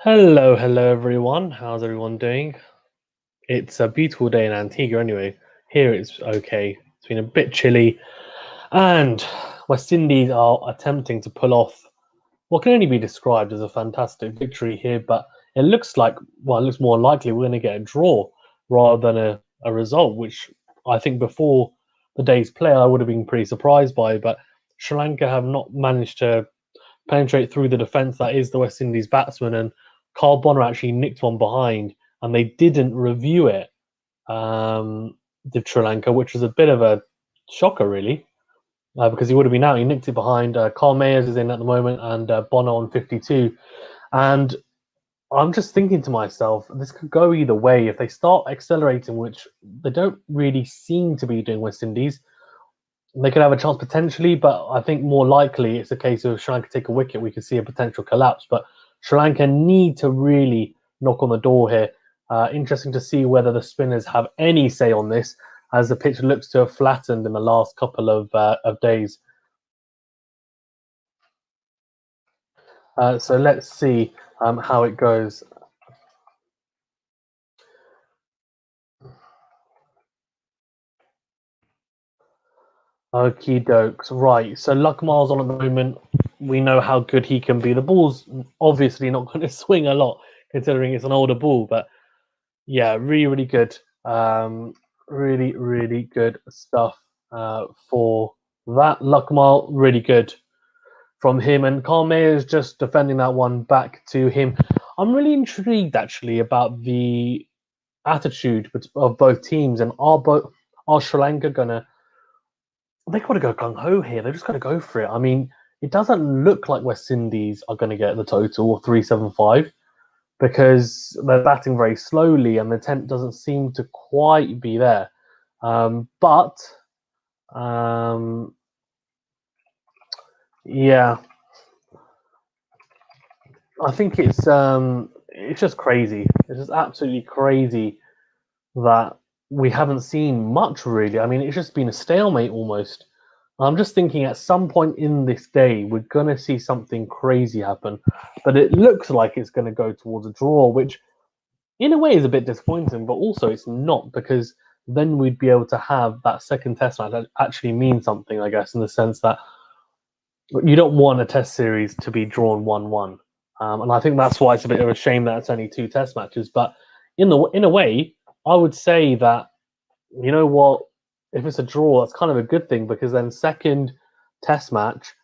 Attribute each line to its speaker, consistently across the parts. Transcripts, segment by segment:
Speaker 1: Hello, hello everyone. How's everyone doing? It's a beautiful day in Antigua anyway. Here it's okay. It's been a bit chilly, and West Indies are attempting to pull off what can only be described as a fantastic victory here, but it looks like, well, it looks more likely we're going to get a draw rather than a result, which I think before the day's play I would have been pretty surprised by, but Sri Lanka have not managed to penetrate through the defence that is the West Indies batsman, and Carl Bonner actually nicked one behind, and they didn't review it. Did Sri Lanka, which was a bit of a shocker, really, because he would have been out. He nicked it behind. Carl Mayers is in at the moment, and Bonner on 52. And I'm just thinking to myself, this could go either way. If they start accelerating, which they don't really seem to be doing, West Indies, they could have a chance potentially, but I think more likely it's a case of Sri Lanka take a wicket, we could see a potential collapse. But Sri Lanka need to really knock on the door here. Interesting to see whether the spinners have any say on this, as the pitch looks to have flattened in the last couple of days. So let's see how it goes. Okie dokes. Right. So Luckmal's on at the moment. We know how good he can be. The ball's obviously not going to swing a lot, considering it's an older ball, but yeah, really, really good. Really, really good stuff for that. Luckmal, really good from him. And Carl Mayer is just defending that one back to him. I'm really intrigued, actually, about the attitude of both teams. And are Sri Lanka gonna? They got to go gung ho here. They're just going to go for it. I mean, it doesn't look like West Indies are going to get the total of 375 because they're batting very slowly and the intent doesn't seem to quite be there. But yeah, I think it's just crazy. It's just absolutely crazy that we haven't seen much really. I mean, it's just been a stalemate almost. I'm just thinking at some point in this day, we're going to see something crazy happen. But it looks like it's going to go towards a draw, which in a way is a bit disappointing, but also it's not because then we'd be able to have that second test match that actually means something, I guess, in the sense that you don't want a test series to be drawn 1-1. And I think that's why it's a bit of a shame that it's only two test matches. But in a way, I would say that, you know what, if it's a draw, that's kind of a good thing because then second test match,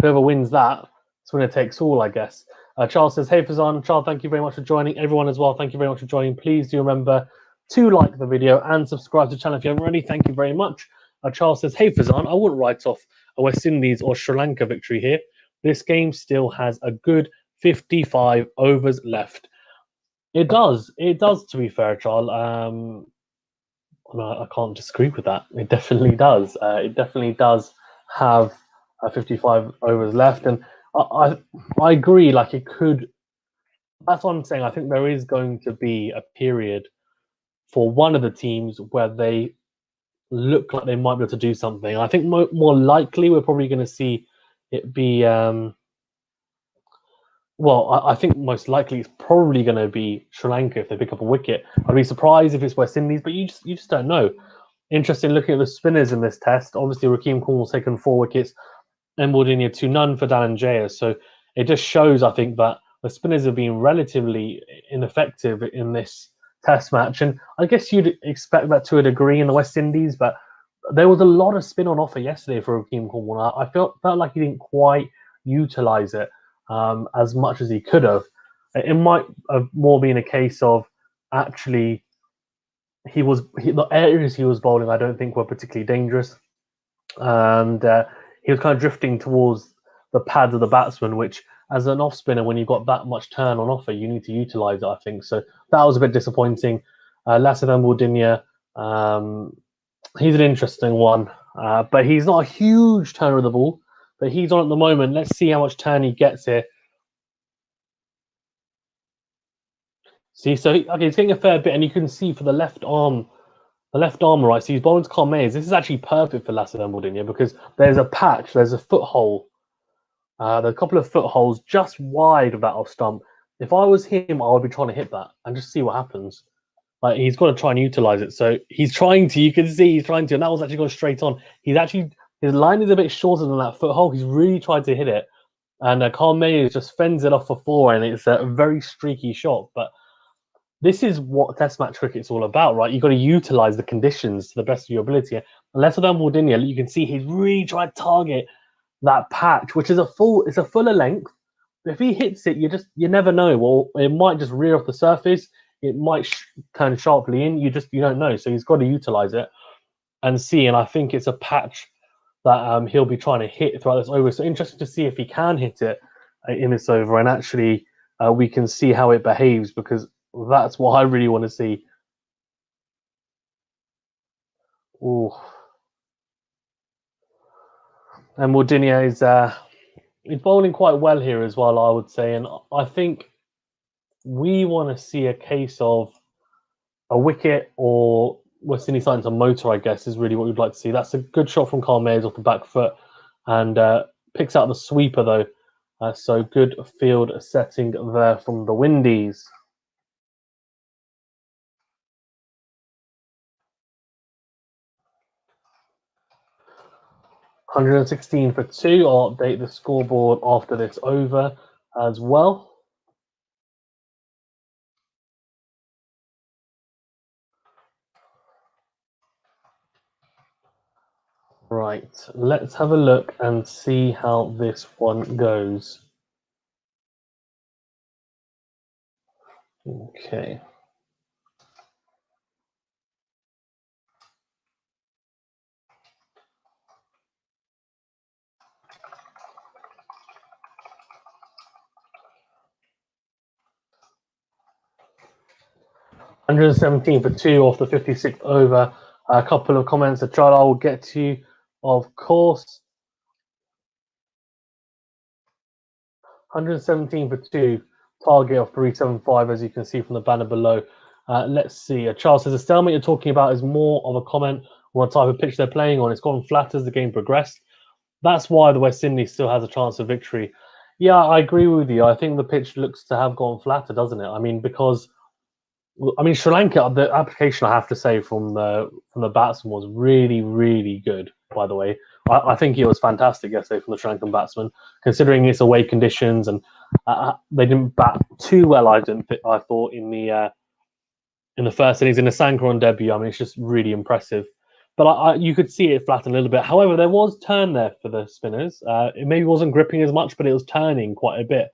Speaker 1: whoever wins that, it's winner takes all, I guess. Charles says, hey Fazan, Charles, thank you very much for joining. Everyone as well, thank you very much for joining. Please do remember to like the video and subscribe to the channel if you haven't already. Thank you very much. Charles says, hey Fazan, I wouldn't write off a West Indies or Sri Lanka victory here. This game still has a good 55 overs left. It does, to be fair, Charles. I can't disagree with that. It definitely does. It definitely does have 55 overs left, and I agree. Like it could. That's what I'm saying. I think there is going to be a period for one of the teams where they look like they might be able to do something. I think more likely we're probably going to see it be. Well, I think most likely it's probably going to be Sri Lanka if they pick up a wicket. I'd be surprised if it's West Indies, but you just don't know. Interesting looking at the spinners in this test. Obviously, Rakeem Cornwall's taken 4 wickets, and Wardinia 2 none for Dananjaya. So it just shows, I think, that the spinners have been relatively ineffective in this test match. And I guess you'd expect that to a degree in the West Indies, but there was a lot of spin on offer yesterday for Rakeem Cornwall. I felt like he didn't quite utilise it as much as he could have. It might have more been a case of actually the areas he was bowling, I don't think were particularly dangerous, and he was kind of drifting towards the pads of the batsman, which as an off spinner, when you've got that much turn on offer, you need to utilise it, I think. So that was a bit disappointing. Lassithan Wardinia, he's an interesting one, but he's not a huge turner of the ball, but he's on at the moment. Let's see how much turn he gets here. See, so okay, he's getting a fair bit, and you can see for the left arm, right. So he's bowling to Carl Mayers. This is actually perfect for Lassithan Wardinia because there's a patch, there's a foothole, there's a couple of footholes just wide of that off stump. If I was him, I would be trying to hit that and just see what happens. Like he's got to try and utilize it. So he's trying to. You can see he's trying to, and that was actually going straight on. He's actually his line is a bit shorter than that foothold. He's really tried to hit it, and Carl Mayer just fends it off for four, and it's a very streaky shot. But this is what Test match cricket's all about, right? You've got to utilize the conditions to the best of your ability. And less than Wardinia, you can see he's really trying to target that patch, which is it's a fuller length. If he hits it, you never know. Well, it might just rear off the surface. It might turn sharply in. You don't know. So he's got to utilize it and see. And I think it's a patch that he'll be trying to hit throughout this over. So interesting to see if he can hit it in this over, and actually we can see how it behaves, because that's what I really want to see. Ooh. And Mordinia is he's bowling quite well here as well, I would say. And I think we want to see a case of a wicket, or West Indies starting to motor, I guess, is really what we'd like to see. That's a good shot from Carl Mayers off the back foot, and picks out the sweeper, though. So good field setting there from the Windies. 116 for two. I'll update the scoreboard after this over as well. Right, let's have a look and see how this one goes. Okay. $117 for two off the 56th over. A couple of comments that Charlie will get to, of course. 117 for two, target of 375, as you can see from the banner below. Let's see. Charles says the stalemate you're talking about is more of a comment on what type of pitch they're playing on. It's gone flat as the game progressed. That's why the West Indies still has a chance of victory. Yeah, I agree with you. I think the pitch looks to have gone flatter, doesn't it? I mean, because Sri Lanka, the application, I have to say, from the batsman was really, really good. By the way, I think it was fantastic yesterday from the Sri Lankan batsman, considering it's away conditions, and they didn't bat too well. I thought in the first innings in the Sankaran debut. I mean, it's just really impressive. But you could see it flatten a little bit. However, there was turn there for the spinners. It maybe wasn't gripping as much, but it was turning quite a bit.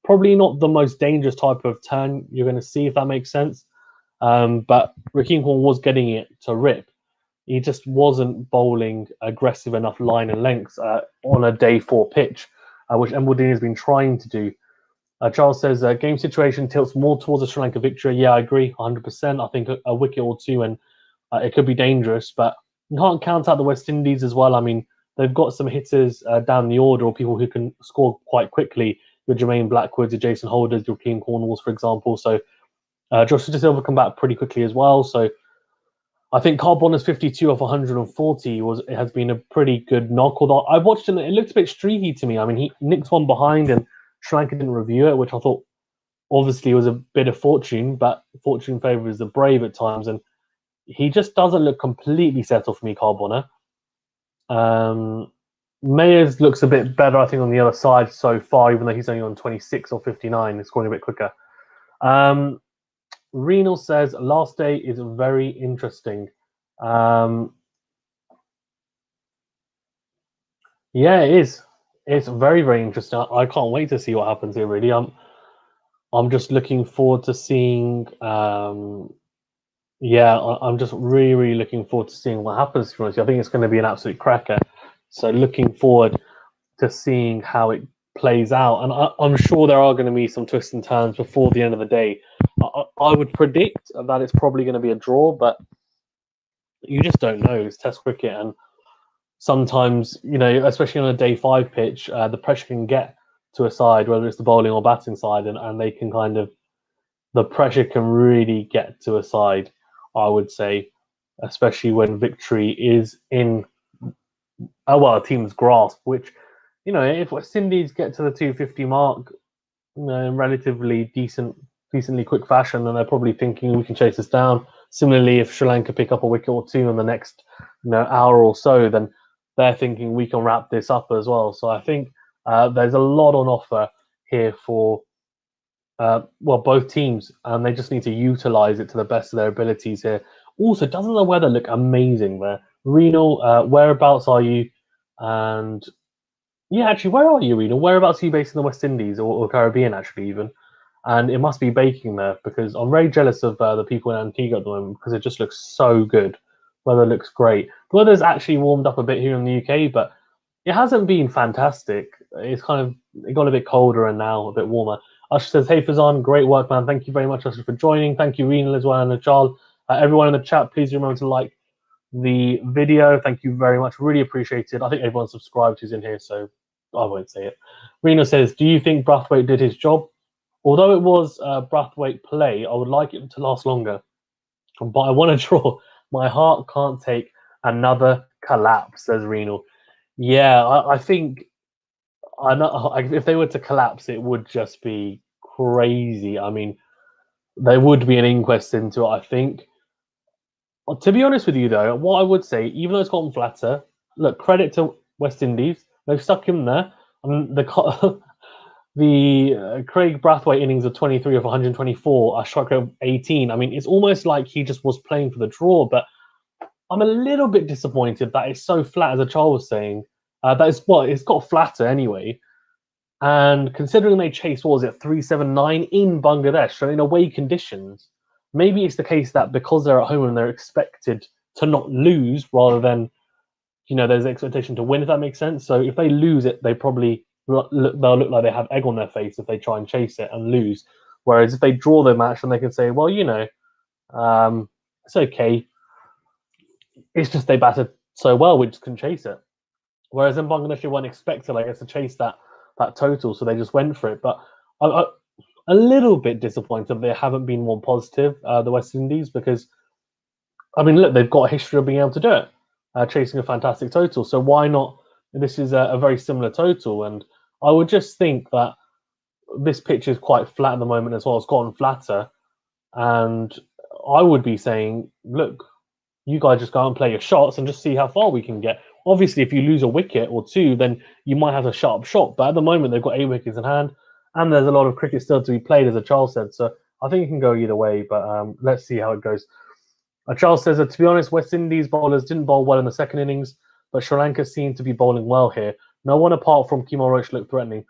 Speaker 1: Probably not the most dangerous type of turn you're going to see, if that makes sense. But Ricky Horn was getting it to rip. He just wasn't bowling aggressive enough line and lengths on a day four pitch, which Embledine has been trying to do. Charles says game situation tilts more towards a Sri Lanka victory. Yeah, I agree, 100%. I think a wicket or two, and it could be dangerous, but you can't count out the West Indies as well. I mean, they've got some hitters down the order, or people who can score quite quickly. With Jermaine Blackwoods, your Jason Holders, your Keane Cornwalls, for example. So Josh Silva come back pretty quickly as well. So I think Carl Bonner's 52 off 140 has been a pretty good knock. Although I watched it, it looked a bit streaky to me. I mean, he nicked one behind, and Sri Lanka didn't review it, which I thought obviously was a bit of fortune, but fortune favours the brave at times. And he just doesn't look completely settled for me, Carl Bonner. Mayers looks a bit better, I think, on the other side so far, even though he's only on 26 or 59, it's scoring a bit quicker. Renal says last day is very interesting. Yeah, it is. It's very, very interesting. I can't wait to see what happens here. Really, I'm just looking forward to seeing. Yeah, I'm just really, really looking forward to seeing what happens. For us, I think it's going to be an absolute cracker. So looking forward to seeing how it plays out. And I'm sure there are going to be some twists and turns before the end of the day. I would predict that it's probably going to be a draw, but you just don't know. It's Test cricket, and sometimes, especially on a day five pitch, the pressure can get to a side, whether it's the bowling or batting side, and they can the pressure can really get to a side, I would say, especially when victory is in a team's grasp, which, if West Indies get to the 250 mark, in relatively decently quick fashion, and they're probably thinking we can chase this down. Similarly, if Sri Lanka pick up a wicket or two in the next hour or so, then they're thinking we can wrap this up as well. So I think there's a lot on offer here for both teams, and they just need to utilize it to the best of their abilities here. Also, doesn't the weather look amazing there? Reno, whereabouts are you? And yeah, actually, where are you, Reno? Whereabouts are you based in the West Indies or Caribbean, actually, even? And it must be baking there because I'm very jealous of the people in Antigua at the moment because it just looks so good. Weather looks great. The weather's actually warmed up a bit here in the UK, but it hasn't been fantastic. It's it got a bit colder and now a bit warmer. Usher says, "Hey Fazan, great work, man. Thank you very much, Usher, for joining. Thank you, Rena, as well, and Charles. Everyone in the chat, please remember to like the video. Thank you very much. Really appreciate it. I think everyone subscribed who's in here, so I won't say it." Reno says, "Do you think Brathwaite did his job? Although it was Brathwaite play, I would like it to last longer, but I want to draw. My heart can't take another collapse," says Reno. Yeah, I think I know if they were to collapse, it would just be crazy. I mean, there would be an inquest into it, I think. To be honest with you, though, what I would say, even though it's gotten flatter, look, credit to West Indies. They've stuck him there. I mean, the Craig Brathwaite innings of 23 of 124, a strike rate of 18. I mean, it's almost like he just was playing for the draw, but I'm a little bit disappointed that it's so flat, as a child was saying. That is what it's got flatter anyway. And considering they chased, what was it, 379 in Bangladesh, so in away conditions, maybe it's the case that because they're at home and they're expected to not lose rather than, there's the expectation to win, if that makes sense. So if they lose it, they'll look like they have egg on their face if they try and chase it and lose. Whereas if they draw the match, then they can say, well, it's okay. It's just they batted so well, we just couldn't chase it. Whereas in Bangladesh, you weren't expected, I guess, to chase that total, so they just went for it. But I a little bit disappointed they haven't been more positive, the West Indies, because I mean, look, they've got a history of being able to do it, chasing a fantastic total. So why not? This is a very similar total, and I would just think that this pitch is quite flat at the moment as well. It's gotten flatter, and I would be saying, look, you guys just go out and play your shots and just see how far we can get. Obviously, if you lose a wicket or two, then you might have to shut up shop. But at the moment, they've got 8 wickets in hand, and there's a lot of cricket still to be played, as a Charles said. So I think it can go either way, but let's see how it goes. Charles says that, to be honest, West Indies bowlers didn't bowl well in the second innings, but Sri Lanka seemed to be bowling well here. No one apart from Kemar Roach looked threatening.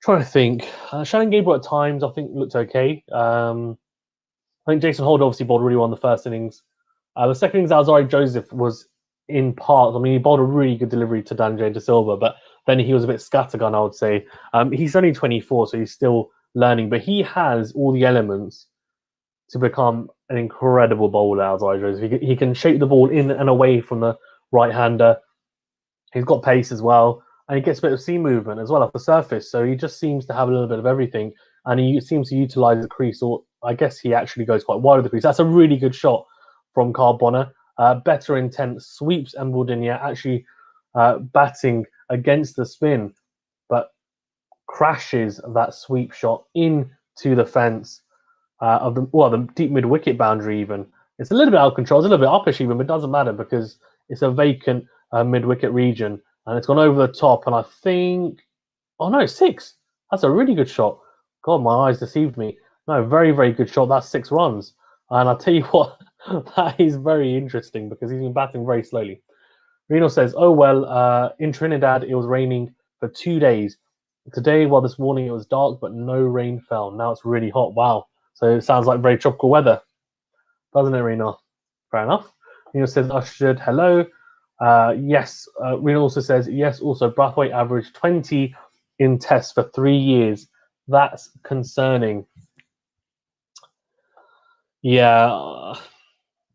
Speaker 1: Trying to think. Shannon Gabriel at times, I think, looked okay. I think Jason Holder obviously bowled really well in the first innings. The second innings, Alzari Joseph was in parts. I mean, he bowled a really good delivery to Danjay De Silva, but then he was a bit scattergun, I would say. He's only 24, so he's still learning, but he has all the elements to become an incredible bowler, Alzari Joseph. He can shape the ball in and away from the right-hander. He's got pace as well, and he gets a bit of seam movement as well off the surface. So he just seems to have a little bit of everything, and he seems to utilize the crease, or I guess he actually goes quite wide of the crease. That's a really good shot from Carl Bonner. Better intent, sweeps Embuldinia, actually batting against the spin, but crashes that sweep shot into the fence of the deep mid wicket boundary. Even it's a little bit out of control, it's a little bit uppish even, but it doesn't matter because it's a vacant mid wicket region, and it's gone over the top. And I think, oh no, six. That's a really good shot. God, my eyes deceived me. No, very very good shot. That's 6 runs, and I'll tell you what, that is very interesting because he's been batting very slowly. Reno says, "Oh well, in Trinidad it was raining for 2 days. Today, well, this morning it was dark, but no rain fell. Now it's really hot. Wow. So it sounds like very tropical weather, doesn't it, Reno? Fair enough." Reno says, "Ushered, hello." Yes. Reno also says, "Yes, also, Brathwaite averaged 20 in tests for 3 years. That's concerning." Yeah,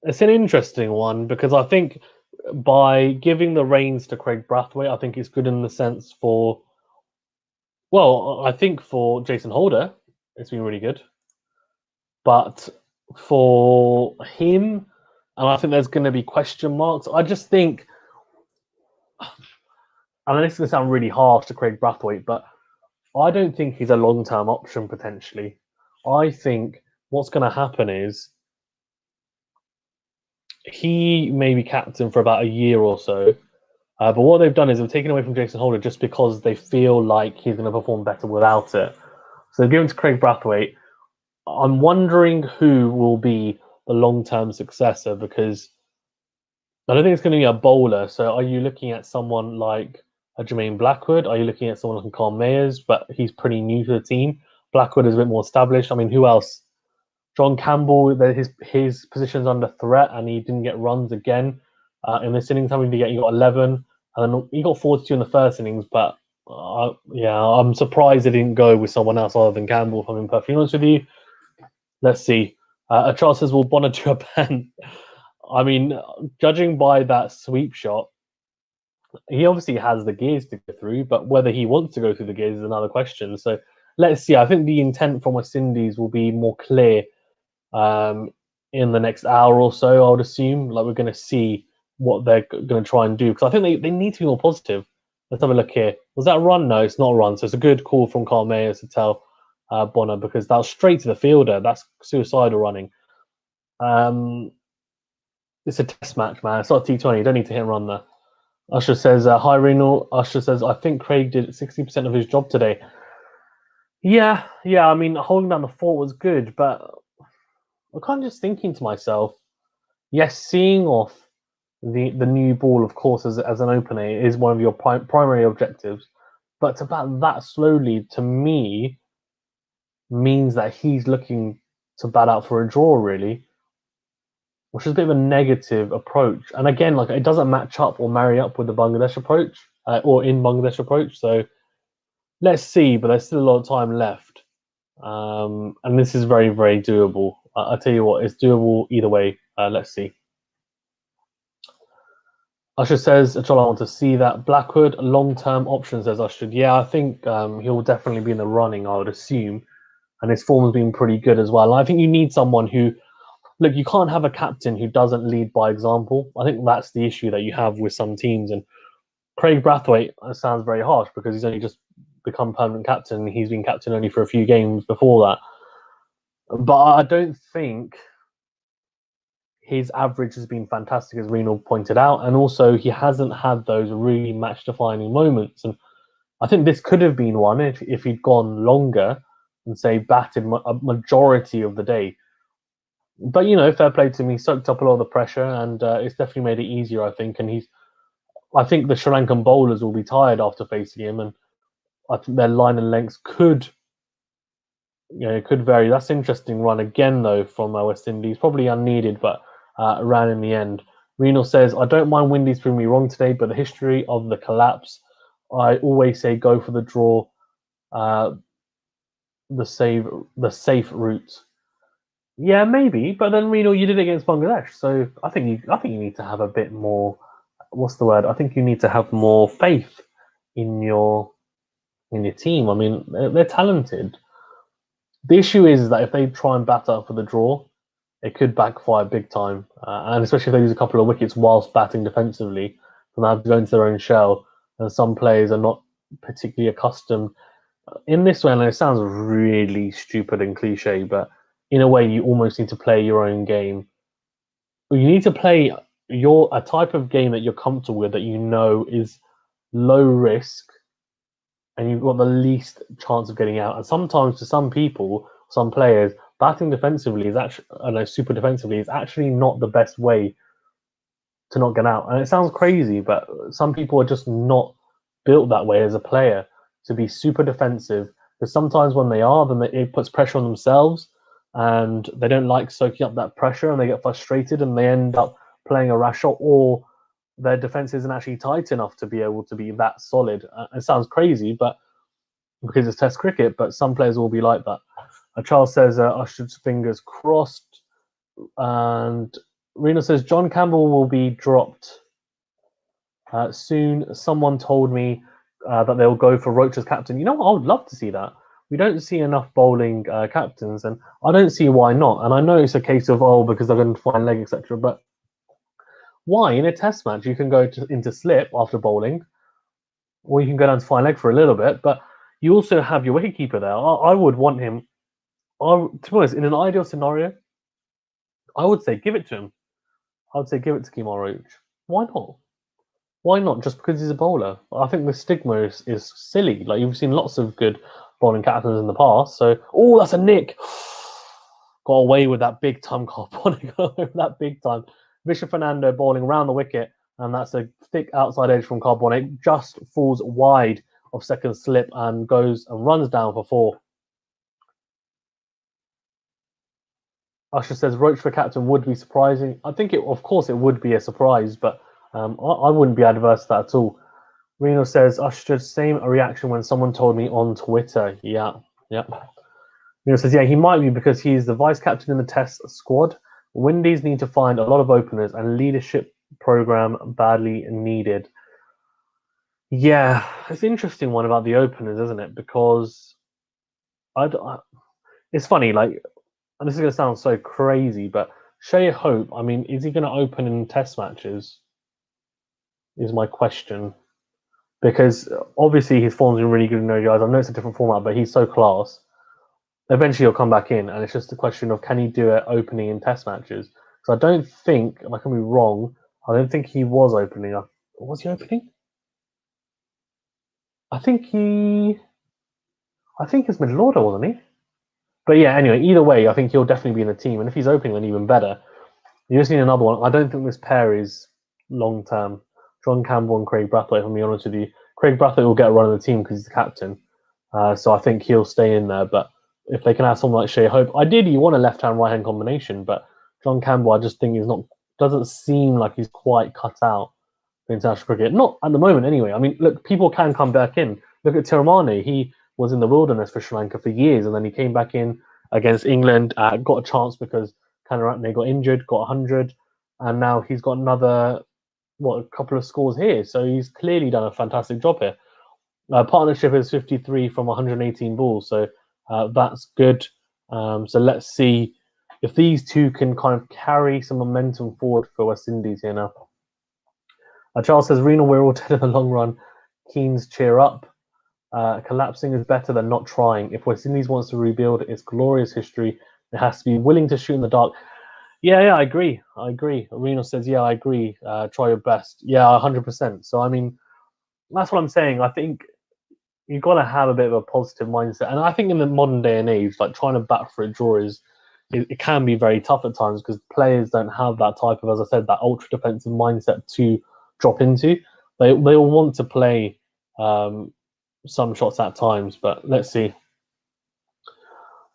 Speaker 1: it's an interesting one because I think by giving the reins to Craig Brathwaite, I think it's good in the sense for, well, I think for Jason Holder, it's been really good. But for him, and I think there's going to be question marks. I just think, and this is going to sound really harsh to Craig Brathwaite, but I don't think he's a long-term option potentially. I think what's going to happen is he may be captain for about a year or so. But what they've done is they've taken away from Jason Holder just because they feel like he's going to perform better without it. So they've given it to Craig Brathwaite. I'm wondering who will be the long-term successor because I don't think it's going to be a bowler. So are you looking at someone like a Jermaine Blackwood? Are you looking at someone like Carl Mayers? But he's pretty new to the team. Blackwood is a bit more established. I mean, who else? John Campbell, his position's under threat, and he didn't get runs again in this innings. How many did he get? He got 11, and then he got 42 in the first innings. But yeah, I'm surprised they didn't go with someone else other than Campbell. If I'm being perfectly honest with you, let's see. A Charles says, "Will Bonner do a pen?" I mean, judging by that sweep shot, he obviously has the gears to go through, but whether he wants to go through the gears is another question. So let's see. I think the intent from West Indies will be more clear um, in the next hour or so, I would assume. Like, we're going to see what they're going to try and do because I think they need to be more positive. Let's have a look here. Was that a run? No, it's not a run. So it's a good call from Carl Mayers to tell Bonner because that was straight to the fielder. That's suicidal running. It's a test match, man. It's not a T20. You don't need to hit and run there. Usher says, hi, Renal. Usher says, I think Craig did 60% of his job today. Yeah. I mean, holding down the fort was good, but I'm kind of just thinking to myself, yes, seeing off the new ball, of course, as an opener is one of your primary objectives. But to bat that slowly, to me, means that he's looking to bat out for a draw, really, which is a bit of a negative approach. And again, like it doesn't match up or marry up with the Bangladesh approach or in Bangladesh approach. So let's see, but there's still a lot of time left. And this is very, very doable. I'll tell you what, it's doable either way. Let's see. Usher says, I want to see that. Blackwood, long-term option, says Usher. Yeah, I think he'll definitely be in the running, I would assume. And his form has been pretty good as well. And I think you need someone who, look, you can't have a captain who doesn't lead by example. I think that's the issue that you have with some teams. And Craig Brathwaite sounds very harsh because he's only just become permanent captain. He's been captain only for a few games before that. But I don't think his average has been fantastic, as Renal pointed out, and also he hasn't had those really match-defining moments. And I think this could have been one if he'd gone longer and say batted a majority of the day. But fair play to him. He soaked up a lot of the pressure, and it's definitely made it easier, I think. And I think the Sri Lankan bowlers will be tired after facing him, and I think their line and lengths could it could vary. That's an interesting run again, though, from West Indies. Probably unneeded, but ran in the end. Renal says, I don't mind Windies proving me wrong today, but the history of the collapse, I always say go for the draw, the safe route. Yeah, maybe, but then Renal, you did it against Bangladesh, so I think you need to have a bit more. What's the word? I think you need to have more faith in your team. I mean, they're talented. The issue is that if they try and bat up for the draw, it could backfire big time. And especially if they lose a couple of wickets whilst batting defensively, then they have to go into their own shell. And some players are not particularly accustomed. In this way, and it sounds really stupid and cliche, but in a way, you almost need to play your own game. You need to play a type of game that you're comfortable with, that you know is low risk, and you've got the least chance of getting out. And sometimes, to some people, some players, batting defensively is actually, super defensively is actually not the best way to not get out. And it sounds crazy, but some people are just not built that way as a player to be super defensive. Because sometimes when they are, then it puts pressure on themselves, and they don't like soaking up that pressure, and they get frustrated, and they end up playing a rash shot, or their defense isn't actually tight enough to be able to be that solid. It sounds crazy, but because it's Test cricket, but some players will be like that. Charles says, Usher's fingers crossed. And Rena says, John Campbell will be dropped soon. Someone told me that they'll go for Roach as captain. I would love to see that. We don't see enough bowling captains, and I don't see why not. And I know it's a case of, because they're going to find leg, etc. But why? In a test match, you can go into slip after bowling, or you can go down to fine leg for a little bit. But You also have your wicketkeeper there. I would want him. To be honest, in an ideal scenario, I would say give it to him. I would say give it to Kemar Roach. Why not? Why not? Just because he's a bowler? I think the stigma is silly. Like you've seen lots of good bowling captains in the past. So, oh, that's a nick. Got away with that big time, Carbonic. That big time. Visha Fernando bowling around the wicket, and that's a thick outside edge from Carbonic. Just falls wide of second slip and goes and runs down for 4. Usher says Roach for captain would be surprising. I think of course, it would be a surprise, but I wouldn't be adverse to that at all. Reno says Usher, same reaction when someone told me on Twitter. Yeah. Reno says, yeah, he might be because he's the vice captain in the test squad. Windies need to find a lot of openers and leadership program badly needed. Yeah, it's an interesting one about the openers, isn't it? Because it's funny, like, and this is going to sound so crazy, but Shai Hope, I mean, is he going to open in test matches? Is my question. Because obviously his form's been really good in ODIs. I know it's a different format, but he's so class. Eventually he'll come back in, and it's just a question of can he do it opening in test matches? Because I don't think, and I can be wrong, I don't think he was opening. Was he opening? I think he's middle order, wasn't he? But yeah, anyway, either way, I think he'll definitely be in the team, and if he's opening, then even better. You just need another one. I don't think this pair is long term. John Campbell and Craig Brathwaite, if I'm being honest with you. Craig Brathwaite will get a run of the team because he's the captain. So I think he'll stay in there. But if they can have someone like Shai Hope, ideally you want a left-hand, right-hand combination. But John Campbell, I just think doesn't seem like he's quite cut out for international cricket. Not at the moment, anyway. I mean, look, people can come back in. Look at Tiramani. He was in the wilderness for Sri Lanka for years, and then he came back in against England, got a chance because Kanaratne got injured, got 100, and now he's got another a couple of scores here. So he's clearly done a fantastic job here. Partnership is 53 from 118 balls, so that's good. So let's see if these two can kind of carry some momentum forward for West Indies here now. Charles says, Reno, we're all dead in the long run. Keens, cheer up. Collapsing is better than not trying. If West Indies wants to rebuild its glorious history, it has to be willing to shoot in the dark. Yeah, I agree. Reno says, yeah, I agree. Try your best. Yeah, 100%. So, I mean, that's what I'm saying. I think you've got to have a bit of a positive mindset. And I think in the modern day and age, like trying to bat for a draw it can be very tough at times because players don't have that type of, as I said, that ultra defensive mindset to drop into. They all want to play some shots at times, but let's see.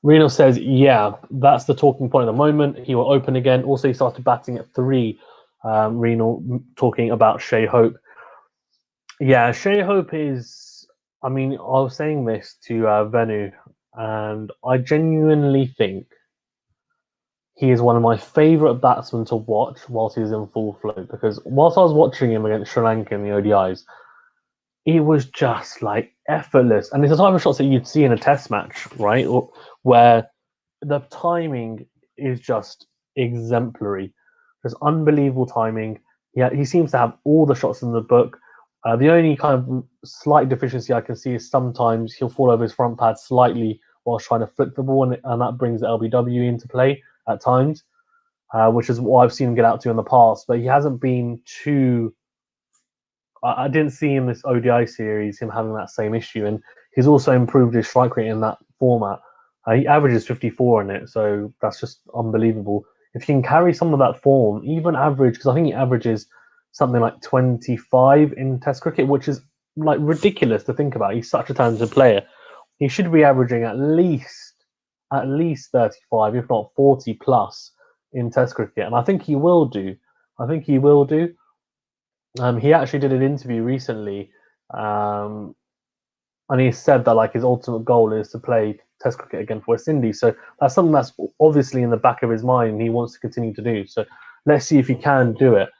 Speaker 1: Reno says, yeah, that's the talking point at the moment. He will open again. Also, he started batting at 3. Reno talking about Shai Hope. Yeah, Shai Hope is, I mean, I was saying this to Venu, and I genuinely think he is one of my favourite batsmen to watch whilst he's in full flow. Because whilst I was watching him against Sri Lanka in the ODIs, it was just like effortless. And it's the type of shots that you'd see in a test match, right? Where the timing is just exemplary. There's unbelievable timing. Yeah, he seems to have all the shots in the book. The only kind of slight deficiency I can see is sometimes he'll fall over his front pad slightly while trying to flick the ball, and that brings the LBW into play at times, which is what I've seen him get out to in the past. But he hasn't been too. I didn't see in this ODI series him having that same issue, and he's also improved his strike rate in that format. He averages 54 in it, so that's just unbelievable. If he can carry some of that form, even average, because I think he averages something like 25 in Test cricket, which is like ridiculous to think about. He's such a talented player. He should be averaging at least 35, if not 40 plus in Test cricket, and I think he will do. He actually did an interview recently, and he said that like his ultimate goal is to play Test cricket again for West Indies. So that's something that's obviously in the back of his mind, and he wants to continue to do. So let's see if he can do it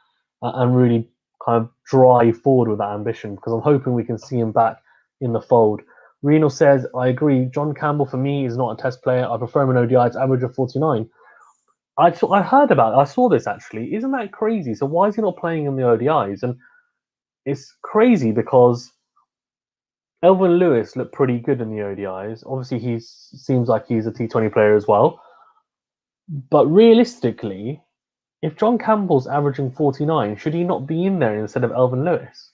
Speaker 1: and really kind of drive forward with that ambition. Because I'm hoping we can see him back in the fold. Reno says, I agree. John Campbell for me is not a Test player. I prefer him in ODIs, average of 49. I heard about it. I saw this actually. Isn't that crazy? So why is he not playing in the ODIs? And it's crazy because Elvin Lewis looked pretty good in the ODIs. Obviously, he seems like he's a T20 player as well. But realistically, if John Campbell's averaging 49, should he not be in there instead of Elvin Lewis?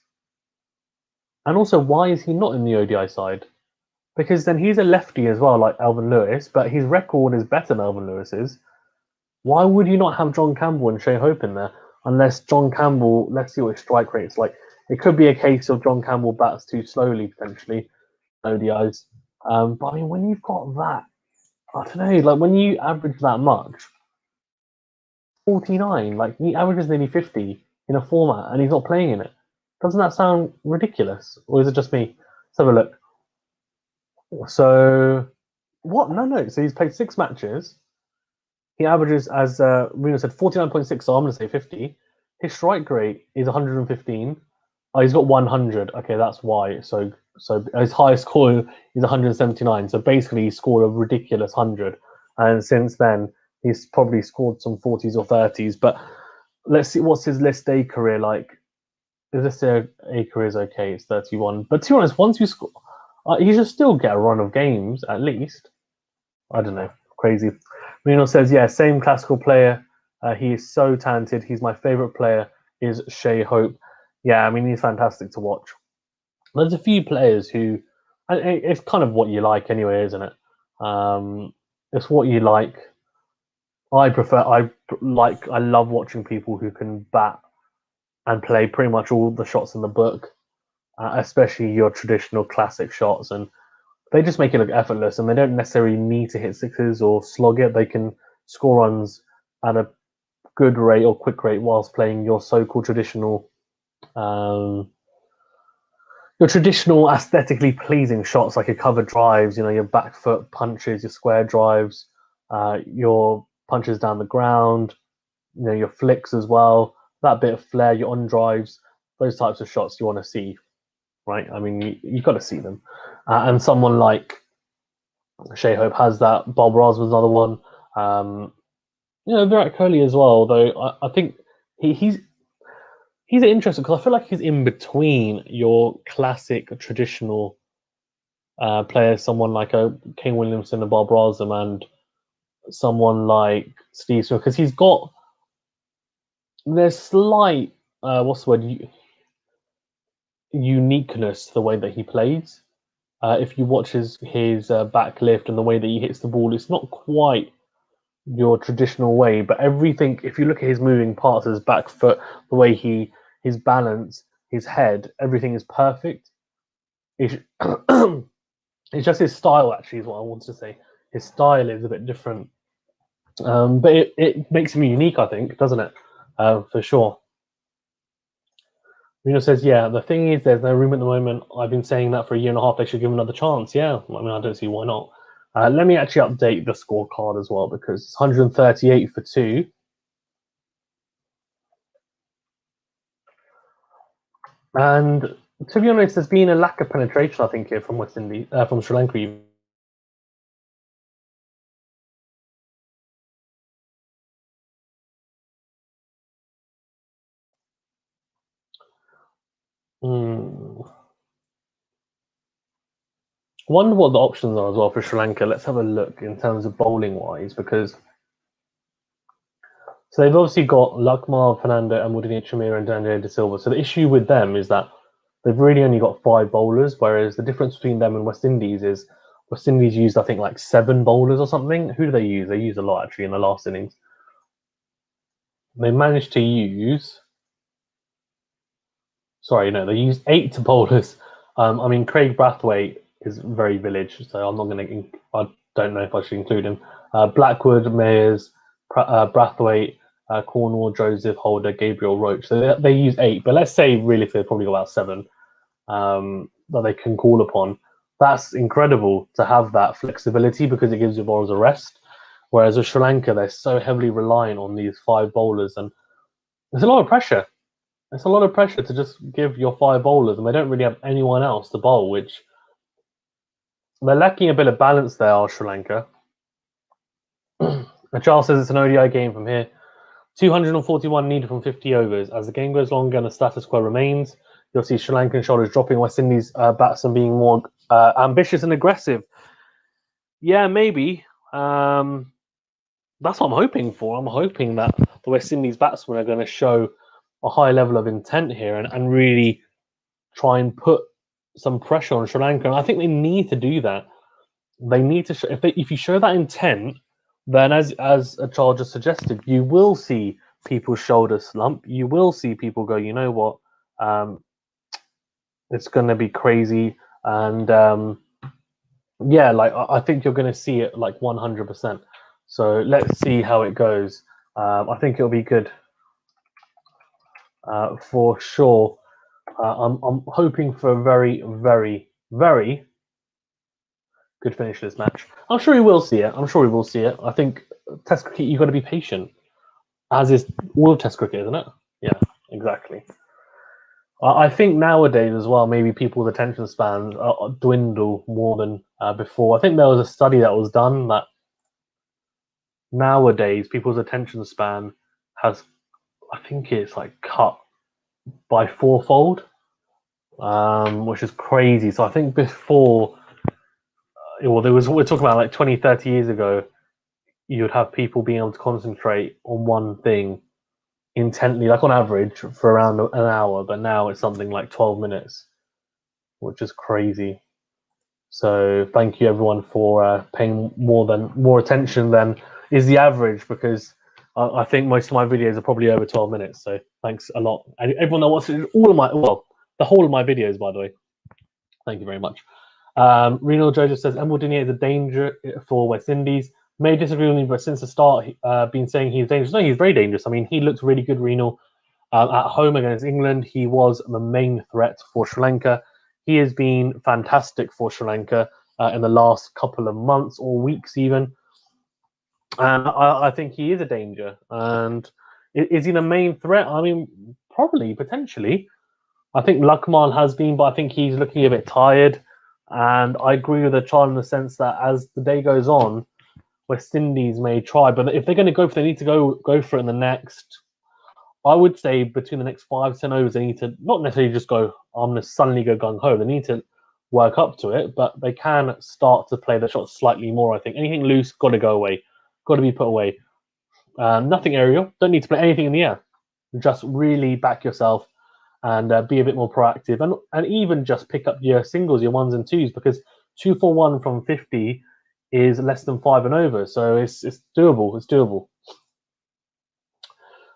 Speaker 1: And also, why is he not in the ODI side? Because then he's a lefty as well, like Elvin Lewis, but his record is better than Elvin Lewis's. Why would you not have John Campbell and Shai Hope in there? Unless John Campbell, let's see what his strike rate's like. It could be a case of John Campbell bats too slowly, potentially, ODIs. But I mean, when you've got that, I don't know, like when you average that much, 49, like he averages nearly 50 in a format and he's not playing in it. Doesn't that sound ridiculous? Or is it just me? Let's have a look. So, what? No. So he's played 6 matches. He averages, as Reno said, 49.6, so I'm going to say 50. His strike rate is 115. Oh, he's got 100. Okay, that's why. So his highest score is 179. So basically, he scored a ridiculous 100. And since then, he's probably scored some 40s or 30s. But let's see, what's his list A career like? His list A career is okay. It's 31. But to be honest, once you score, he should still get a run of games at least. I don't know. Crazy. Reno says, yeah, same classical player. He is so talented. He's my favorite player. Is Shai Hope. Yeah, I mean, he's fantastic to watch. There's a few players who, and it's kind of what you like anyway, isn't it? It's what you like. I love watching people who can bat and play pretty much all the shots in the book, especially your traditional classic shots. And they just make it look effortless, and they don't necessarily need to hit sixes or slog it. They can score runs at a good rate or quick rate whilst playing your so-called traditional, aesthetically pleasing shots, like your cover drives, your back foot punches, your square drives, your punches down the ground, your flicks as well. That bit of flair, your on drives, those types of shots you want to see, right? I mean, you've got to see them. And someone like Shai Hope has that. Bob Ross was another one. Virat Kohli as well. Though I think he's interesting because I feel like he's in between your classic traditional players, someone like a Kane Williamson and Bob Rossum, and someone like Steve Smith, because there's slight what's the word, uniqueness to the way that he plays. If you watch his back lift and the way that he hits the ball, it's not quite your traditional way, but everything, if you look at his moving parts, his back foot, the way his balance, his head, everything is perfect. It's, it's just his style, actually, is what I wanted to say. His style is a bit different, but it makes him unique, I think, doesn't it? For sure. Reno says, yeah, the thing is, there's no room at the moment. I've been saying that for a year and a half. They should give him another chance. Yeah, I mean, I don't see why not. Let me actually update the scorecard as well, because it's 138 for 2. And to be honest, there's been a lack of penetration, I think, here from West Indies, from Sri Lanka. Wonder what the options are as well for Sri Lanka. Let's have a look in terms of bowling wise, because so they've obviously got Lakmal, Fernando, Amudini Chamira, and Daniel De Silva. So the issue with them is that they've really only got 5 bowlers, whereas the difference between them and West Indies is West Indies used, I think, like 7 bowlers or something. Who do they use? They use a lot, actually, in the last innings. They managed to use... Sorry, no, they used 8 bowlers. I mean, Craig Brathwaite is very village, so I'm not going to... I don't know if I should include him. Blackwood, Mayers, Brathwaite, Cornwall, Joseph, Holder, Gabriel, Roach. So they use 8, but let's say really they probably got about 7 that they can call upon. That's incredible to have that flexibility because it gives your bowlers a rest. Whereas with Sri Lanka, they're so heavily reliant on these 5 bowlers, and there's a lot of pressure. It's a lot of pressure to just give your 5 bowlers, and they don't really have anyone else to bowl, which they're lacking a bit of balance there, Sri Lanka. Charles says it's an ODI game from here. 241 needed from 50 overs. As the game goes longer and the status quo remains, you'll see Sri Lankan shoulders dropping, West Indies batsmen being more ambitious and aggressive. Yeah, maybe. That's what I'm hoping for. I'm hoping that the West Indies batsmen are going to show a high level of intent here and really try and put some pressure on Sri Lanka. And I think they need to do that. They need to show, if you show that intent, then as a child just suggested, you will see people's shoulders slump. You will see people go, you know what, it's going to be crazy, and yeah, like I think you're going to see it like 100%. So let's see how it goes. I think it'll be good for sure. I'm hoping for a very, very, very good finish to this match. I'm sure we will see it. I'm sure we will see it. I think Test cricket, you've got to be patient, as is all of Test cricket, isn't it? Yeah, exactly. I think nowadays as well, maybe people's attention spans dwindle more than before. I think there was a study that was done that nowadays people's attention span has, I think it's like cut by fourfold, which is crazy. So I think before, well, we're talking about like 20, 30 years ago, you'd have people being able to concentrate on one thing intently, like on average, for around an hour. But now it's something like 12 minutes, which is crazy. So thank you everyone for paying more attention than is the average, because I think most of my videos are probably over 12 minutes. So thanks a lot. And everyone that watches all of the whole of my videos, by the way. Thank you very much. Renal Joseph says Embledinier is a danger for West Indies. May disagree with me, but since the start, been saying he's dangerous. No, he's very dangerous. I mean, he looks really good, Renal. At home against England, he was the main threat for Sri Lanka. He has been fantastic for Sri Lanka in the last couple of months or weeks even. And I think he is a danger. And is he the main threat? I mean, probably, potentially. I think Lakmal has been, but I think he's looking a bit tired. And I agree with the child in the sense that as the day goes on, West Indies may try, but if they're going to go for, they need to go for it in the next. I would say between the next 5-10 overs, they need to not necessarily just go, I'm going to suddenly go gung ho. They need to work up to it, but they can start to play the shots slightly more. I think anything loose, got to go away, got to be put away. Nothing aerial, don't need to play anything in the air. Just really back yourself and be a bit more proactive, and even just pick up your singles, your ones and twos, because 2-4-1 from 50 is less than 5 and over, so it's doable. It's doable.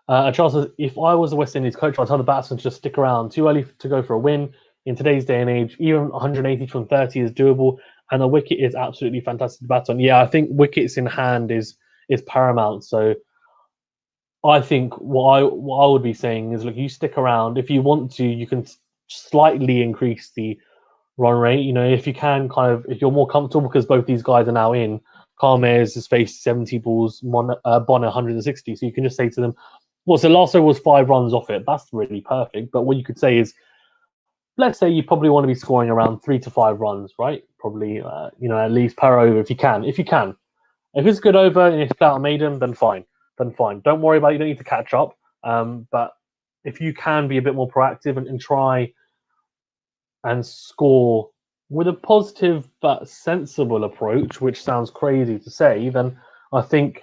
Speaker 1: Charles says, if I was the West Indies coach, I'd tell the batsmen to just stick around. Too early to go for a win in today's day and age. Even 180 from 30 is doable, and the wicket is absolutely fantastic to bat on. Yeah, I think wickets in hand is paramount. So I think what I would be saying is, look, you stick around. If you want to, you can slightly increase the run rate. You know, if you can, if you're more comfortable, because both these guys are now in. Carmes has faced 70 balls, Bonner 160. So you can just say to them, well, so last over was 5 runs off it. That's really perfect. But what you could say is, let's say you probably want to be scoring around 3 to 5 runs, right? Probably, at least per over if you can. If it's a good over and it's out maiden, then fine. Don't worry about it. You don't need to catch up. But if you can be a bit more proactive and try and score with a positive but sensible approach, which sounds crazy to say, then I think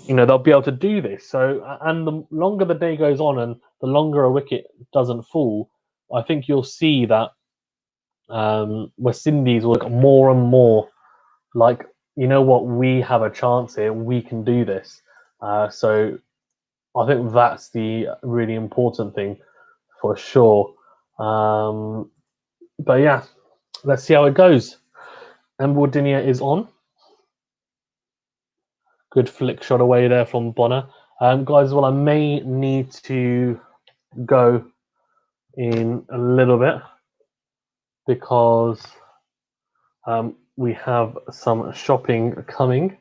Speaker 1: they'll be able to do this. So, and the longer the day goes on and the longer a wicket doesn't fall, I think you'll see that West Indies will look more and more like, you know what, we have a chance here, we can do this. So I think that's the really important thing for sure. But yeah, let's see how it goes. Embledinier is on. Good flick shot away there from Bonner. Guys, well, I may need to go in a little bit because we have some shopping coming.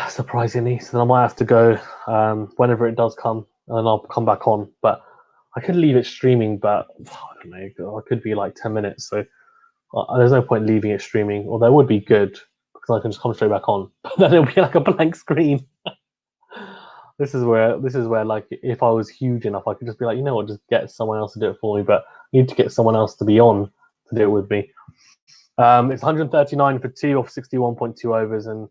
Speaker 1: Surprisingly, so then I might have to go whenever it does come, and I'll come back on. But I could leave it streaming, but I don't know. It could be like 10 minutes, so there's no point leaving it streaming. Although it would be good because I can just come straight back on. But then it'll be like a blank screen. this is where like if I was huge enough, I could just be like, you know what, just get someone else to do it for me. But I need to get someone else to be on to do it with me. It's 139 for 2 off 61.2 overs, and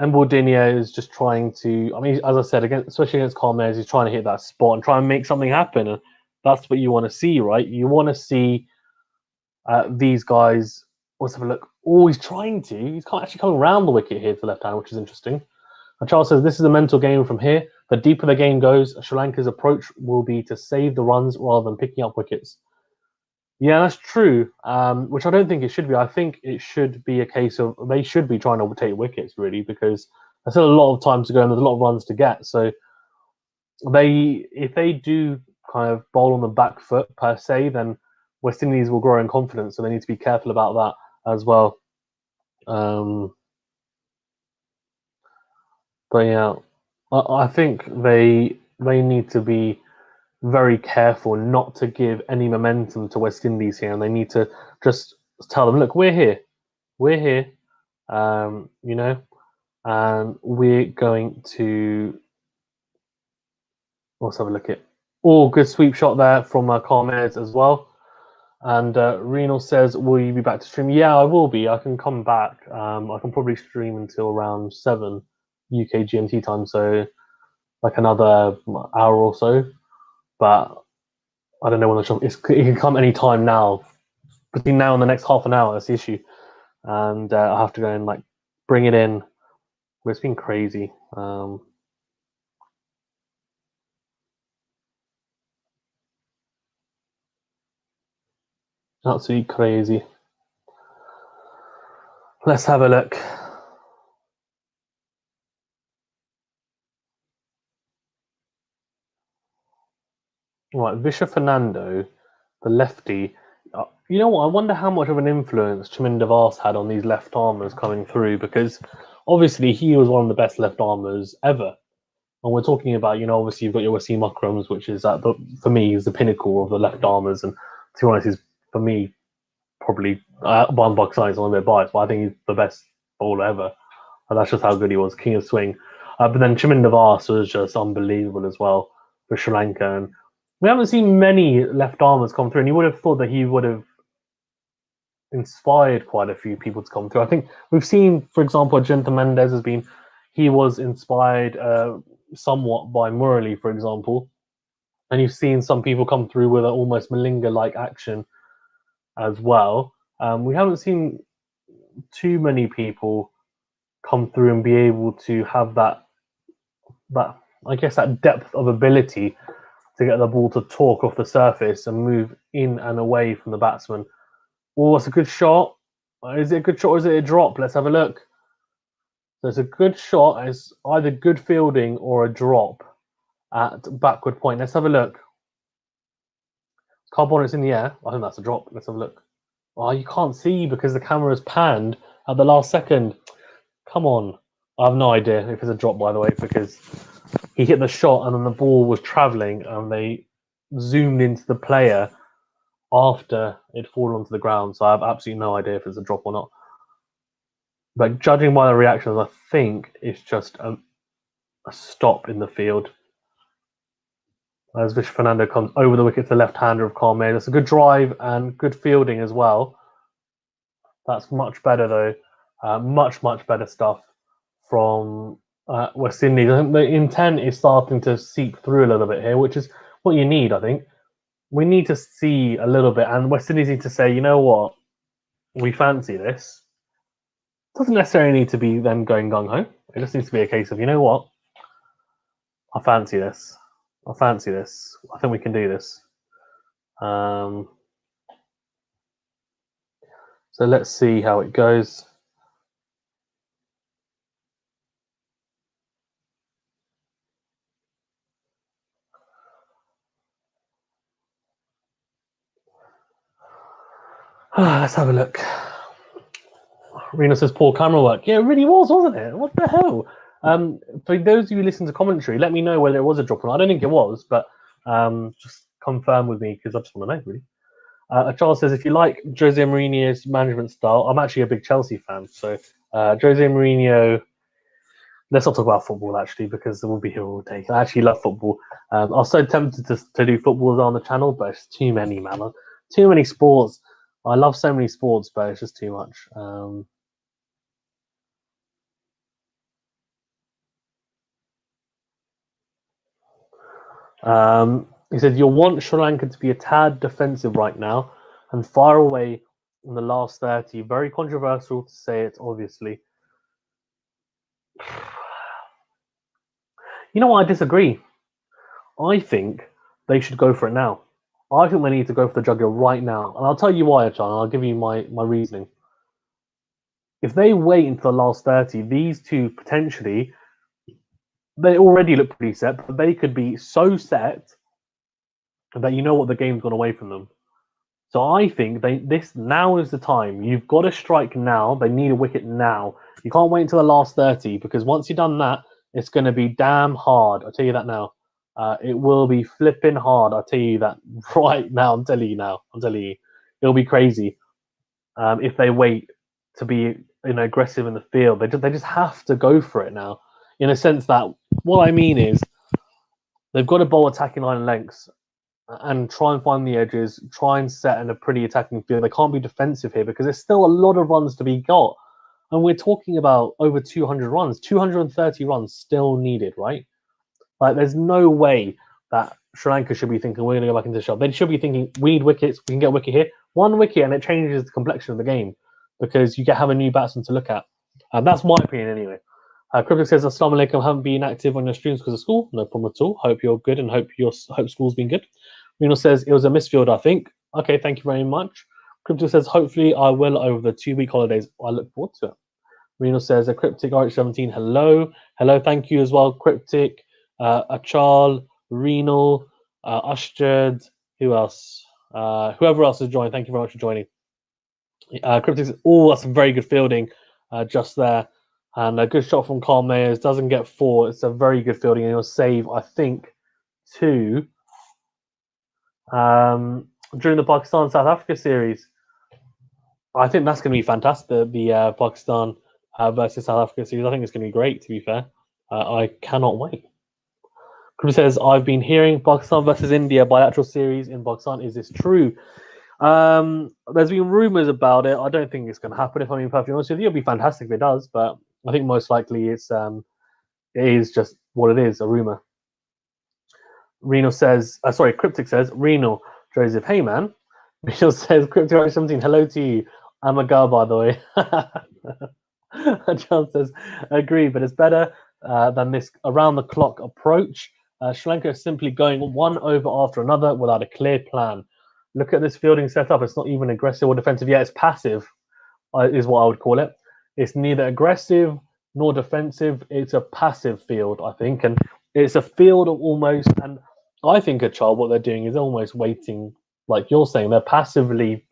Speaker 1: Bordinho is just trying to. I mean, as I said, especially against Carmes, he's trying to hit that spot and try and make something happen. And that's what you want to see, right? You want to see these guys. Let's have a look. Oh, he's trying to. He's actually coming around the wicket here to the left hand, which is interesting. And Charles says this is a mental game from here. The deeper the game goes, Sri Lanka's approach will be to save the runs rather than picking up wickets. Yeah, that's true. Which I don't think it should be. I think it should be a case of they should be trying to take wickets really, because there's still a lot of time to go and there's a lot of runs to get. So if they do kind of bowl on the back foot per se, then West Indies will grow in confidence. So they need to be careful about that as well. But yeah, I think they need to be very careful not to give any momentum to West Indies here, and they need to just tell them, look, we're here, you know, and we're going to. Let's have a look at. Oh, good sweep shot there from Carmes as well. And Renal says, will you be back to stream? Yeah, I will be. I can come back. I can probably stream until around 7 UK GMT time, so like another hour or so. But I don't know when the shop. It can come any time now. Between now and the next half an hour, that's the issue. And I have to go and like bring it in. It's been crazy. Absolutely crazy. Let's have a look. Right, Visha Fernando, the lefty. You know what? I wonder how much of an influence Chaminda Vaz had on these left armers coming through, because obviously he was one of the best left armers ever. And we're talking about, obviously you've got your Wasim Akrams, which is for me is the pinnacle of the left armers, and to be honest, is for me probably one box size. I'm a bit biased, but I think he's the best bowler ever, and that's just how good he was, king of swing. But then Chaminda Vaz was just unbelievable as well for Sri Lanka, and we haven't seen many left armers come through, and you would have thought that he would have inspired quite a few people to come through. I think we've seen, for example, Ajanta Mendes he was inspired somewhat by Murali, for example, and you've seen some people come through with an almost Malinga-like action as well. We haven't seen too many people come through and be able to have that I guess that depth of ability to get the ball to talk off the surface and move in and away from the batsman. Oh, it's a good shot. Is it a good shot or is it a drop? Let's have a look. So it's a good shot. It's either good fielding or a drop at backward point. Let's have a look. Carbon is in the air. I think that's a drop. Let's have a look. Oh, you can't see because the camera's panned at the last second. Come on. I have no idea if it's a drop, by the way, because he hit the shot and then the ball was travelling and they zoomed into the player after it fallen onto the ground. So I have absolutely no idea if it's a drop or not. But judging by the reactions, I think it's just a stop in the field. As Vish Fernando comes over the wicket to the left-hander of Carmes. It's a good drive and good fielding as well. That's much better, though. Much better stuff from West Indies. I think the intent is starting to seep through a little bit here, which is what you need, I think. We need to see a little bit, and West Indies need to say, you know what, we fancy this. It doesn't necessarily need to be them going gung-ho. It just needs to be a case of, you know what, I fancy this. I fancy this. I think we can do this. So let's see how it goes. Let's have a look. Rena says poor camera work. Yeah, it really was, wasn't it? What the hell? For those of you who listen to commentary, let me know whether it was a drop or not. I don't think it was, but just confirm with me because I just want to know, really. Charles says, if you like Jose Mourinho's management style, I'm actually a big Chelsea fan. So Jose Mourinho let's not talk about football actually, because we'll be here all day. I actually love football. I was so tempted to do football on the channel, but it's too many, man. Too many sports. I love so many sports, but it's just too much. He said, you'll want Sri Lanka to be a tad defensive right now and far away in the last 30. Very controversial to say it, obviously. You know what? I disagree. I think they should go for it now. I think they need to go for the jugular right now. And I'll tell you why, John. I'll give you my reasoning. If they wait until the last 30, these two potentially, they already look pretty set, but they could be so set that you know what, the game's gone away from them. So I think this now is the time. You've got to strike now. They need a wicket now. You can't wait until the last 30, because once you've done that, it's going to be damn hard. I'll tell you that now. It will be flipping hard. I'll tell you that right now. I'm telling you now. I'm telling you. It'll be crazy if they wait to be aggressive in the field. They just have to go for it now. In a sense that what I mean is they've got to bowl attacking line lengths and try and find the edges, try and set in a pretty attacking field. They can't be defensive here because there's still a lot of runs to be got. And we're talking about over 200 runs, 230 runs still needed, right? Like, there's no way that Sri Lanka should be thinking, we're going to go back into the shot. They should be thinking, we need wickets, we can get a wicket here. One wicket and it changes the complexion of the game because you have a new batsman to look at. That's my opinion anyway. Cryptic says, Assalamu alaikum, haven't been active on your streams because of school. No problem at all. Hope you're good and hope school's been good. Reno says, it was a misfield, I think. Okay, thank you very much. Cryptic says, hopefully I will over the 2-week holidays. I look forward to it. Reno says, a Cryptic RH17, hello. Hello, thank you as well, Cryptic, Achal, Reno, Ushtred, who else? Whoever else has joined, thank you very much for joining. Cryptic says, oh, that's some very good fielding just there. And a good shot from Carl Mayers. Doesn't get 4. It's a very good fielding. And he'll save, I think, 2 during the Pakistan-South Africa series. I think that's going to be fantastic, the Pakistan versus South Africa series. I think it's going to be great, to be fair. I cannot wait. Chris says, I've been hearing Pakistan versus India bilateral series in Pakistan. Is this true? There's been rumours about it. I don't think it's going to happen, if I'm being perfectly honest with you. It'll be fantastic if it does, but I think most likely it is just what it is, a rumour. Reno says, Cryptic says, Reno, Joseph, hey man. Reno says, Cryptic 17, hello to you. I'm a girl, by the way. John says, agree, but it's better than this around-the-clock approach. Sri Lanka is simply going one over after another without a clear plan. Look at this fielding setup. It's not even aggressive or defensive yet. It's passive, is what I would call it. It's neither aggressive nor defensive. It's a passive field, I think. And it's a field of almost, and I think what they're doing is almost waiting, like you're saying, they're passively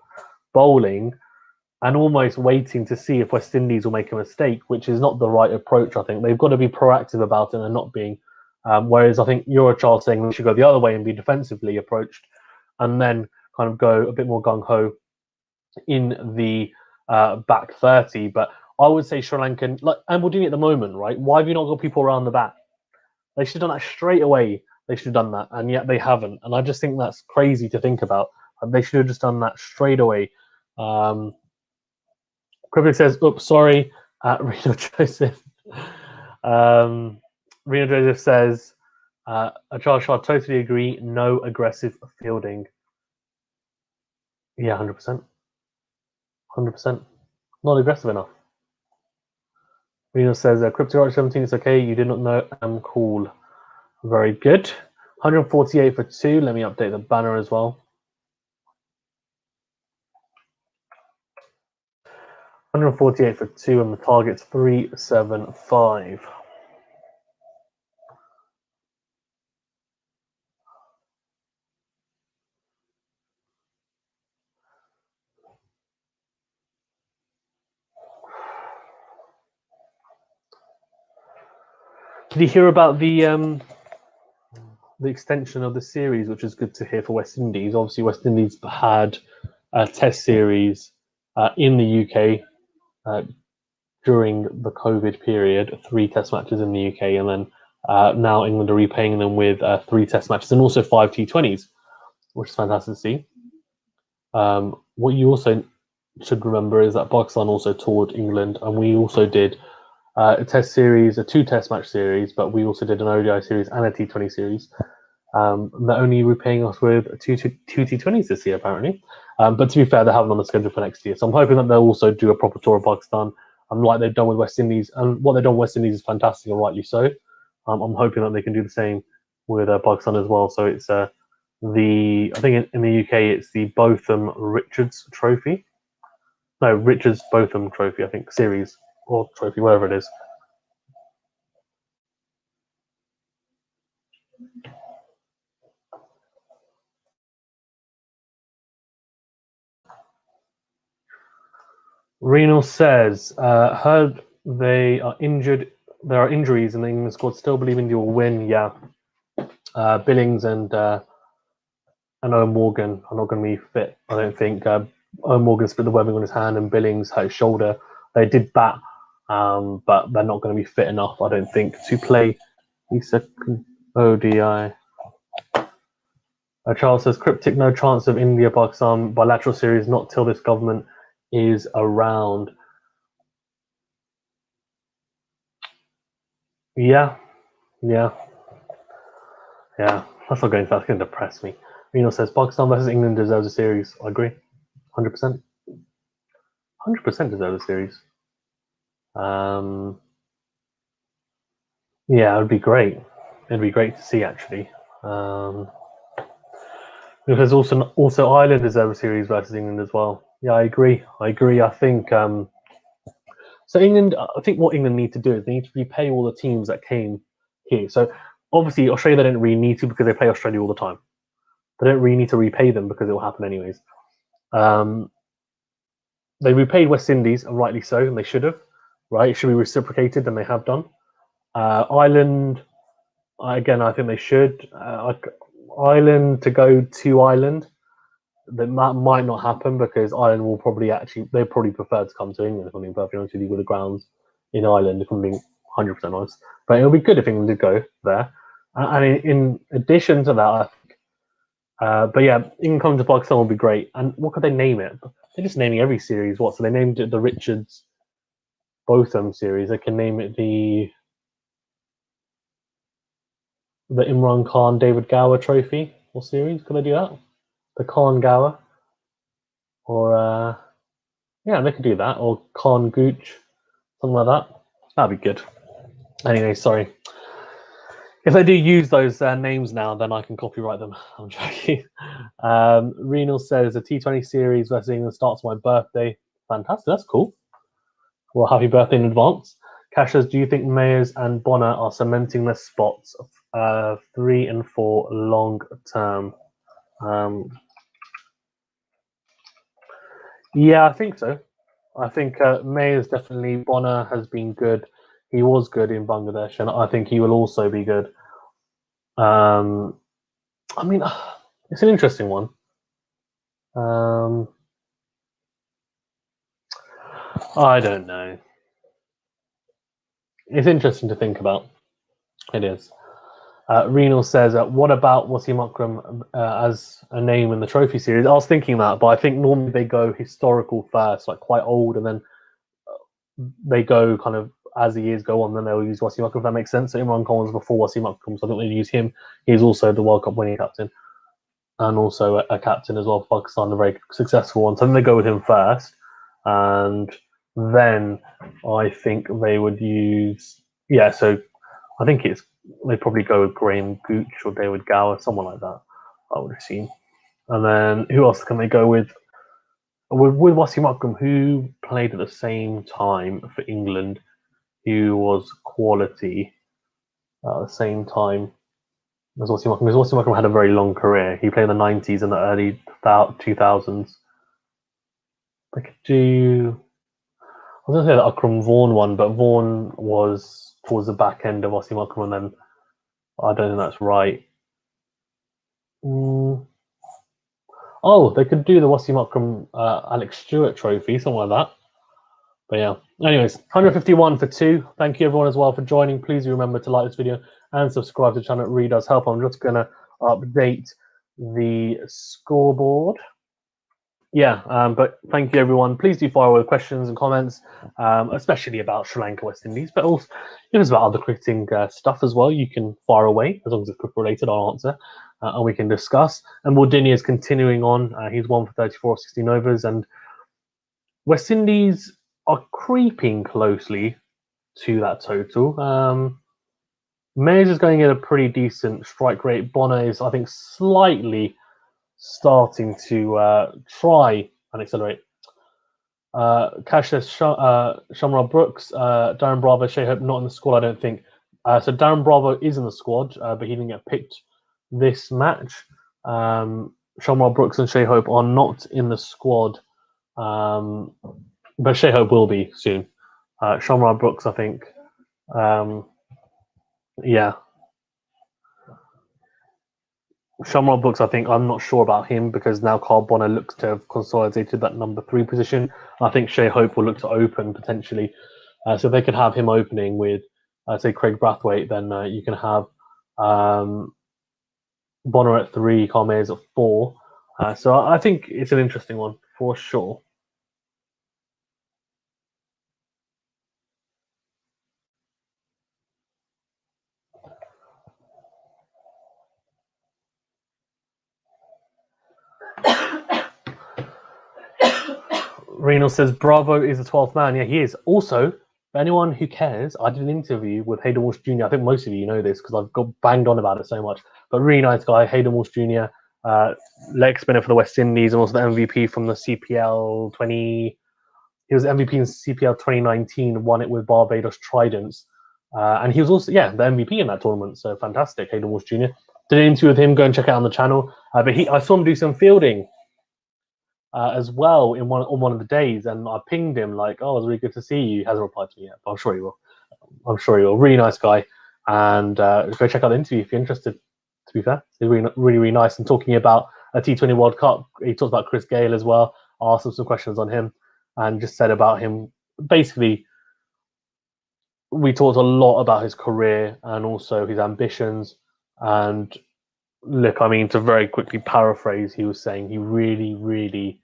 Speaker 1: bowling and almost waiting to see if West Indies will make a mistake, which is not the right approach, I think. They've got to be proactive about it and not being, whereas I think you're saying we should go the other way and be defensively approached and then kind of go a bit more gung-ho in the back 30. But I would say Sri Lankan, and we're doing it at the moment, right? Why have you not got people around the bat? They should have done that straight away. They should have done that, and yet they haven't. And I just think that's crazy to think about. They should have just done that straight away. Cryptic says, oops, sorry, Reno Joseph. Reno Joseph says, Achal Shah, totally agree, no aggressive fielding. Yeah, 100%. 100%. Not aggressive enough. Reno says, Cryptic 17 is okay, you did not know, I'm cool. Very good. 148 for 2. Let me update the banner as well. 148 for 2 and the target's 375. Did you hear about the extension of the series, which is good to hear for West Indies? Obviously, West Indies had a test series in the UK during the COVID period 3 Test matches in the UK, and then now England are repaying them with 3 Test matches and also 5 T20s, which is fantastic to see. What you also should remember is that Pakistan also toured England, and we also did a Test series, a 2 Test match series, but we also did an ODI series and a T20 series. They're only repaying us with two T20s this year, apparently. But to be fair, they have them on the schedule for next year. So I'm hoping that they'll also do a proper tour of Pakistan, like they've done with West Indies. And what they've done with West Indies is fantastic, and rightly so. I'm hoping that they can do the same with Pakistan as well. So it's I think in the UK, it's the Botham Richards Trophy. No, Richards Botham Trophy, I think, series or trophy, whatever it is. Renal says, heard they are injured. There are injuries in the England squad. Still believing you will win. Yeah. Billings and Owen Morgan are not going to be fit. I don't think. Owen Morgan split the webbing on his hand, and Billings hurt his shoulder. They did bat, but they're not going to be fit enough, I don't think, to play the second ODI. Charles says, cryptic, no chance of India-Pakistan bilateral series, not till this government is around. Yeah. That's not going to. That's going to depress me. Reno says, Pakistan versus England deserves a series. I agree. 100%. 100% deserves a series. Yeah, it would be great. It'd be great to see, actually. Because also Ireland deserves a series versus England as well. Yeah, I agree. I think so. England, I think what England need to do is they need to repay all the teams that came here. So obviously Australia, they don't really need to because they play Australia all the time. They don't really need to repay them because it will happen anyways. They repaid West Indies, and rightly so, and they should have. Right, it should be reciprocated, and they have done. Ireland, again, I think they should. Ireland to go to Ireland, that might not happen because Ireland will probably they probably prefer to come to England, if I'm being perfectly honest with you, with the grounds in Ireland, if I'm being 100% honest. But it'll be good if England did go there. And in addition to that, I think, but yeah, England coming to Pakistan would be great. And what could they name it? They're just naming every series. What? So they named it the Richards Botham series. They can name it the Imran Khan David Gower Trophy or series. Could they do that? The Khan Gower, or yeah, they could do that, or Khan Gooch, something like that. That'd be good. Anyway, sorry. If they do use those names now, then I can copyright them. I'm joking. Renal says the T20 series versus England starts my birthday. Fantastic. That's cool. Well, happy birthday in advance. Cash says, do you think Mayers and Bonner are cementing their spots 3 and 4 long term? Yeah, I think so. I think Mayers definitely. Bonner has been good. He was good in Bangladesh, and I think he will also be good. I mean, it's an interesting one. I don't know. It's interesting to think about. It is. Renal says, what about Wasim Akram as a name in the trophy series? I was thinking that, but I think normally they go historical first, like quite old, and then they go kind of as the years go on, then they'll use Wasim Akram, if that makes sense. So Imran Khan was before Wasim Akram, so I think they'll use him. He's also the World Cup winning captain and also a captain as well for Pakistan, a very successful one. So then they go with him first, and then I think they would use, yeah, so I think they'd probably go with Graham Gooch or David Gower, someone like that, I would assume. And then who else can they go with? With Wasim Akram, who played at the same time for England, who was quality at the same time as Wasim Akram. Because Wasim Akram had a very long career. He played in the 90s and the early 2000s. They could do. I was going to say the Akram Vaughan one, but Vaughan was towards the back end of Wasim Akram, and then I don't think that's right. Oh, they could do the Wasim Akram Alex Stewart Trophy, something like that. But yeah, anyways, 151 for 2. Thank you everyone as well for joining. Please remember to like this video and subscribe to the channel. It really does help. I'm just going to update the scoreboard. Yeah, but thank you everyone. Please do fire away questions and comments, especially about Sri Lanka, West Indies, but also if it's about other cricketing stuff as well. You can fire away as long as it's cricket related. I'll answer and we can discuss. And Wardini is continuing on. He's 1 for 34, 16 overs, and West Indies are creeping closely to that total. Mays is going at a pretty decent strike rate. Bonner is, I think, slightly starting to try and accelerate. Cash says Shamra Brooks, Darren Bravo, Shai Hope not in the squad, I don't think. So Darren Bravo is in the squad, but he didn't get picked this match. Shamra Brooks and Shai Hope are not in the squad, but Shai Hope will be soon. Shamra Brooks, I think. Yeah. Shamrock Brooks, I think, I'm not sure about him because now Carl Bonner looks to have consolidated that number 3 position. I think Shai Hope will look to open potentially. So if they could have him opening with, say, Craig Brathwaite, then you can have Bonner at 3, Carl Mayers at 4. So I think it's an interesting one for sure. Reno says Bravo is the 12th man. Yeah, he is. Also, for anyone who cares, I did an interview with Hayden Walsh Jr. I think most of you know this because I've got banged on about it so much. But really nice guy, Hayden Walsh Jr., leg spinner for the West Indies and also the MVP from the CPL 20. He was MVP in CPL 2019, won it with Barbados Tridents. And he was also, the MVP in that tournament. So fantastic, Hayden Walsh Jr. Did an interview with him. Go and check it out on the channel. But I saw him do some fielding as well on one of the days, and I pinged him like, "Oh, it was really good to see you." He hasn't replied to me yet, but I'm sure he will. I'm sure he will. Really nice guy, and go check out the interview if you're interested. To be fair, he's really, really, really nice. And talking about a T20 World Cup, he talked about Chris Gayle as well. Asked him some questions on him, and just said about him. Basically, we talked a lot about his career and also his ambitions. And look, I mean, to very quickly paraphrase, he was saying he really, really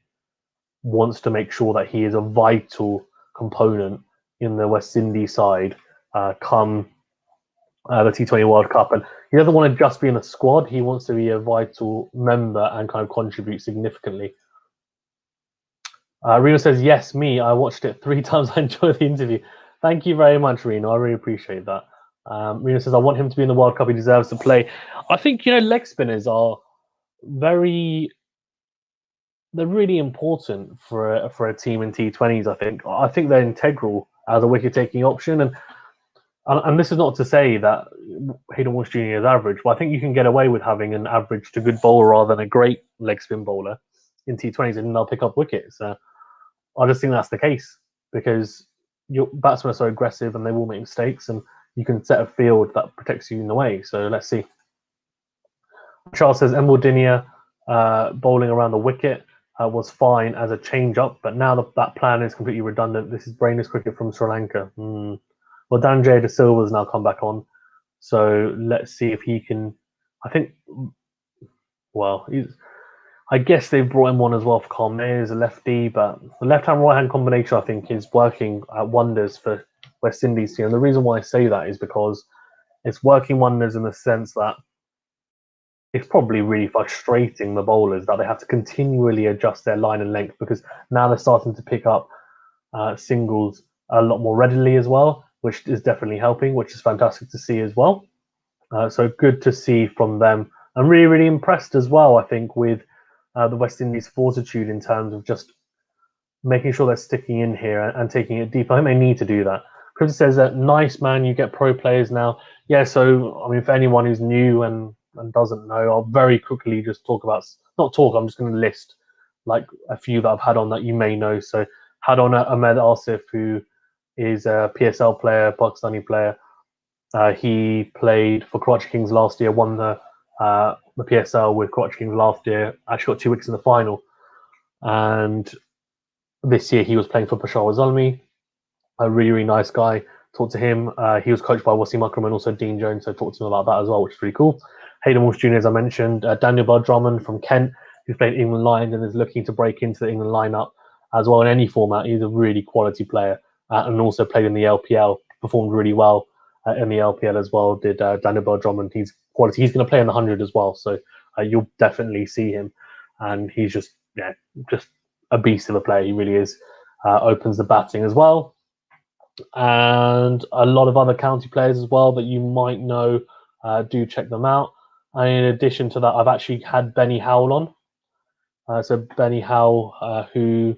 Speaker 1: wants to make sure that he is a vital component in the West Indies side come the T20 World Cup. And he doesn't want to just be in the squad. He wants to be a vital member and kind of contribute significantly. Reno says, yes, me. I watched it 3 times. I enjoyed the interview. Thank you very much, Reno. I really appreciate that. Reno says, I want him to be in the World Cup. He deserves to play. I think, leg spinners are they're really important for a team in T20s. I think they're integral as a wicket-taking option, and this is not to say that Hayden Walsh Jr. is average, but I think you can get away with having an average to good bowler rather than a great leg spin bowler in T20s, and they'll pick up wickets. I just think that's the case because your batsmen are so aggressive and they will make mistakes, and you can set a field that protects you in the way. So let's see. Charles says Dinia bowling around the wicket was fine as a change-up, but now that plan is completely redundant. This is brainless cricket from Sri Lanka. Well, Danjay De Silva's now come back on, so let's see if he can. I guess they've brought him on as well for Carl May as a lefty, but the left-hand right-hand combination I think is working wonders for West Indies here. And the reason why I say that is because it's working wonders in the sense that it's probably really frustrating the bowlers that they have to continually adjust their line and length because now they're starting to pick up singles a lot more readily as well, which is definitely helping, which is fantastic to see as well. So good to see from them. I'm really, really impressed as well, I think, with the West Indies fortitude in terms of just making sure they're sticking in here and taking it deep. I think they need to do that. Chris says that nice, man, you get pro players now. Yeah, so, I mean, for anyone who's new and doesn't know, I'll very quickly just talk about, I'm just going to list like a few that I've had on that you may know. So had on Ahmed Asif, who is a PSL player, Pakistani player. He played for Karachi Kings last year, won the PSL with Karachi Kings last year, actually got 2 wickets in the final. And this year he was playing for Peshawar Zalmi. a really, really nice guy. Talked to him. He was coached by Wasim Akram and also Dean Jones, so talked to him about that as well, which is pretty cool. Hayden Walsh Jr., as I mentioned, Daniel Bell-Drummond from Kent, who's played England Lions and is looking to break into the England lineup as well in any format. He's a really quality player and also played in the LPL, performed really well in the LPL as well, did Daniel Bell-Drummond. He's quality. He's going to play in the 100 as well, so you'll definitely see him. And he's just a beast of a player. He really is. Opens the batting as well. And a lot of other county players as well that you might know. Do check them out. And in addition to that, I've actually had Benny Howell on. So Benny Howell, who,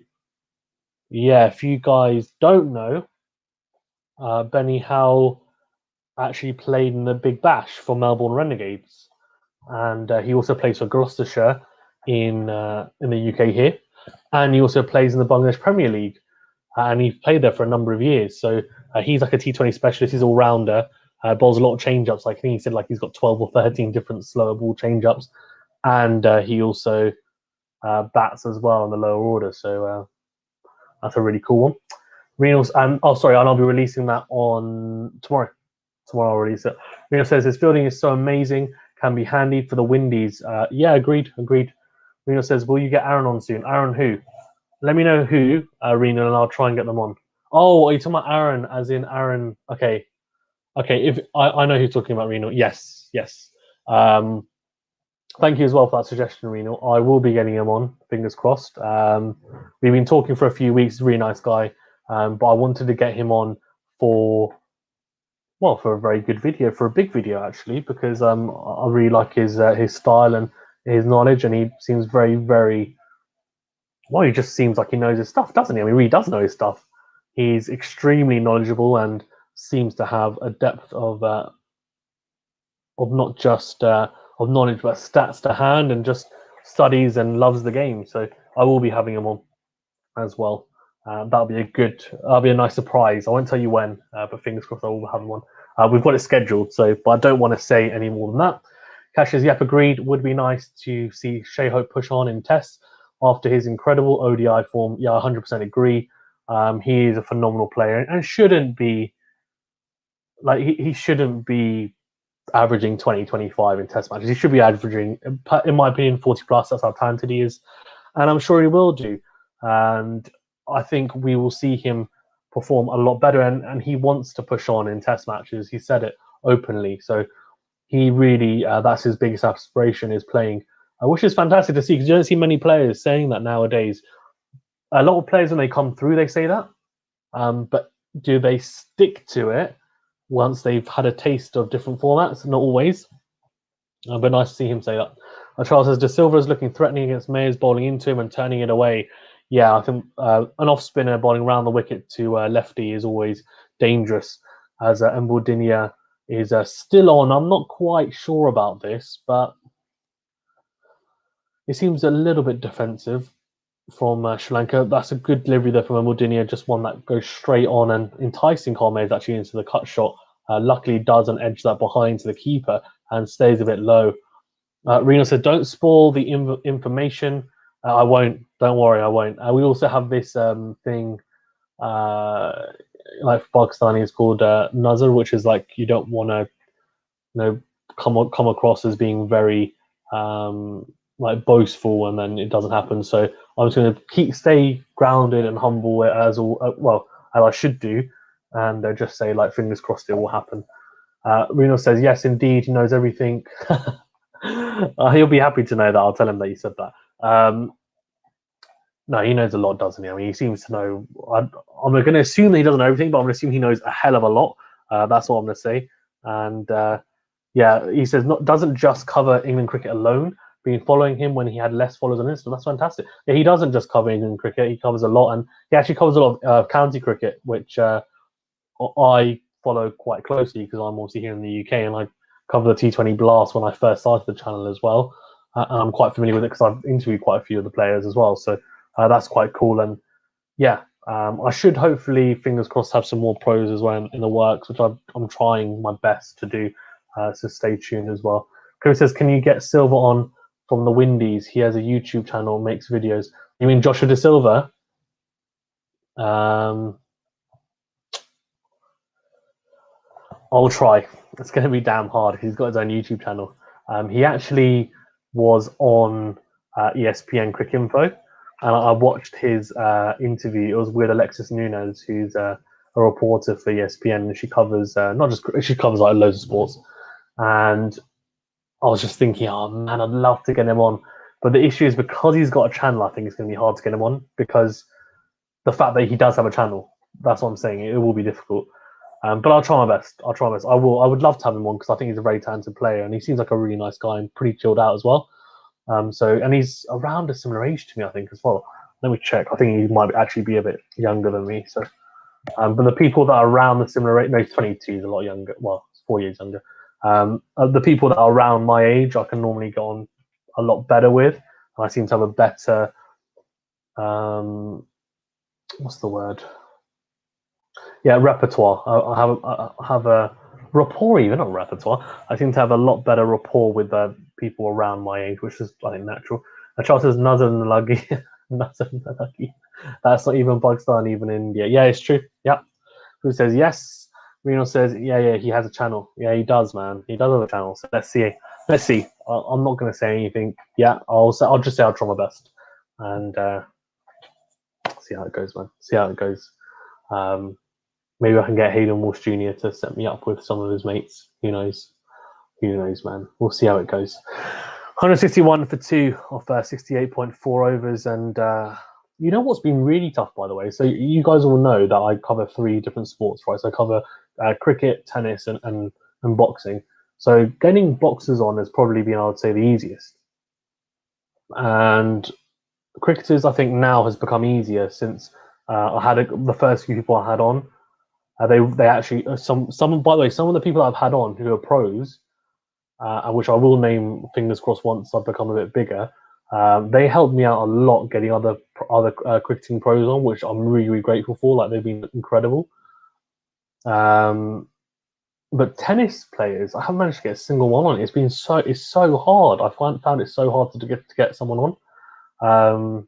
Speaker 1: if you guys don't know, Benny Howell actually played in the Big Bash for Melbourne Renegades, and he also plays for Gloucestershire in the UK here, and he also plays in the Bangladesh Premier League. And he played there for a number of years. So he's like a T20 specialist. He's all rounder. Bowls a lot of change-ups. Like I think he said, like he's got 12 or 13 different slower ball change-ups, and he also bats as well in the lower order. So that's a really cool one. Renals and and I'll be releasing that on tomorrow. Tomorrow I'll release it. Reno says his fielding is so amazing, can be handy for the Windies. Yeah, agreed. Reno says, will you get Aaron on soon? Aaron who? Let me know who, Reno, and I'll try and get them on. Oh, are you talking about Aaron, as in Aaron? Okay. If I know who you're talking about, Reno. Yes. Thank you as well for that suggestion, Reno. I will be getting him on. Fingers crossed. We've been talking for a few weeks. Really nice guy, but I wanted to get him on for a very good video, for a big video actually, because I really like his style and his knowledge, and he seems very, very. Well, he just seems like he knows his stuff, doesn't he? I mean, he really does know his stuff. He's extremely knowledgeable and seems to have a depth of not just of knowledge, but stats to hand, and just studies and loves the game. So I will be having him on as well. That'll be a nice surprise. I won't tell you when, but fingers crossed I will have him on. We've got it scheduled, but I don't want to say any more than that. Cash says, yep, agreed. Would be nice to see Shai Hope push on in tests after his incredible ODI form. Yeah, 100% agree. He is a phenomenal player and shouldn't be he shouldn't be averaging 20-25 in test matches. He should be averaging, in my opinion, 40 plus. That's how talented he is, and I'm sure he will do. And I think we will see him perform a lot better. And he wants to push on in test matches. He said it openly. So he really, that's his biggest aspiration, is playing, which is fantastic to see, because you don't see many players saying that nowadays. A lot of players, when they come through, they say that, but do they stick to it once they've had a taste of different formats? Not always, but nice to see him say that. Charles says, De Silva is looking threatening against Mayers, bowling into him and turning it away. Yeah, I think an off spinner bowling around the wicket to lefty is always dangerous, as Mbodinia is still on. I'm not quite sure about this, but it seems a little bit defensive from Sri Lanka. That's a good delivery there from Mbodinia, just one that goes straight on and enticing Colmaze actually into the cut shot. Luckily, doesn't edge that behind to the keeper and stays a bit low. Reno said, don't spoil the information. I won't. Don't worry, I won't. We also have this thing, like Pakistani, is called Nazar, which is like you don't want to, come across as being very like boastful, and then it doesn't happen. So I'm just going to stay grounded and humble as I should do, and just say, like, fingers crossed it will happen. Reno says, yes, indeed, he knows everything. He'll be happy to know that. I'll tell him that you said that. No, he knows a lot, doesn't he? I mean, he seems to know. I'm going to assume that he doesn't know everything, but I'm going to assume he knows a hell of a lot. That's what I'm going to say. And he says doesn't just cover England cricket alone. Been following him when he had less followers on Instagram. That's fantastic. Yeah, he doesn't just cover England cricket. He covers a lot, and he actually covers a lot of county cricket, which I follow quite closely because I'm obviously here in the UK, and I cover the T20 Blast when I first started the channel as well. And I'm quite familiar with it because I've interviewed quite a few of the players as well. So that's quite cool. And yeah, I should hopefully, fingers crossed, have some more pros as well in the works, which I'm trying my best to do. So stay tuned as well. Chris says, can you get Silva on from the Windies? He has a YouTube channel, makes videos. You mean Joshua De Silva? I'll try. It's going to be damn hard. He's got his own YouTube channel. He actually was on ESPN Quick Info, and I watched his interview. It was with Alexis Nunez, who's a reporter for ESPN, and she covers not just she covers like loads of sports. And I was just thinking, oh man, I'd love to get him on, but the issue is because he's got a channel. I think it's going to be hard to get him on because the fact that he does have a channel. That's what I'm saying. It will be difficult. But I'll try my best. I'll try my best. I will. I would love to have him on because I think he's a very talented player and he seems like a really nice guy and pretty chilled out as well. And he's around a similar age to me, I think, as well. Let me check. I think he might actually be a bit younger than me. So, but the people that are around the similar age, no, he's 22, he's a lot younger. Well, 4 years younger. The people that are around my age, I can normally get on a lot better with, and I seem to have a better. What's the word? Yeah, repertoire. I have a rapport, even not repertoire. I seem to have a lot better rapport with the people around my age, which is I think natural. Charles says Nazan Lagi, Nazan Lagi. That's not even Pakistan, even India. Yeah, it's true. Yeah. Who says yes? Reno says yeah. He has a channel. Yeah, he does, man. He does have a channel. So let's see. Let's see. I'm not going to say anything. Yeah, I'll just say I'll try my best and see how it goes, man. See how it goes. Maybe I can get Hayden Walsh Jr. to set me up with some of his mates. Who knows? Who knows, man? We'll see how it goes. 161 for 2 off 68.4 overs. And you know what's been really tough, by the way? So you guys all know that I cover 3 different sports, right? So I cover cricket, tennis, and boxing. So getting boxers on has probably been, I would say, the easiest. And cricketers, I think, now has become easier since I had the first few people I had on. They actually some by the way, some of the people I've had on who are pros, and which I will name, fingers crossed, once I've become a bit bigger. They helped me out a lot getting other cricketing pros on, which I'm really, really grateful for. Like they've been incredible. But tennis players, I haven't managed to get a single one on. It's so hard. I found it so hard to get someone on.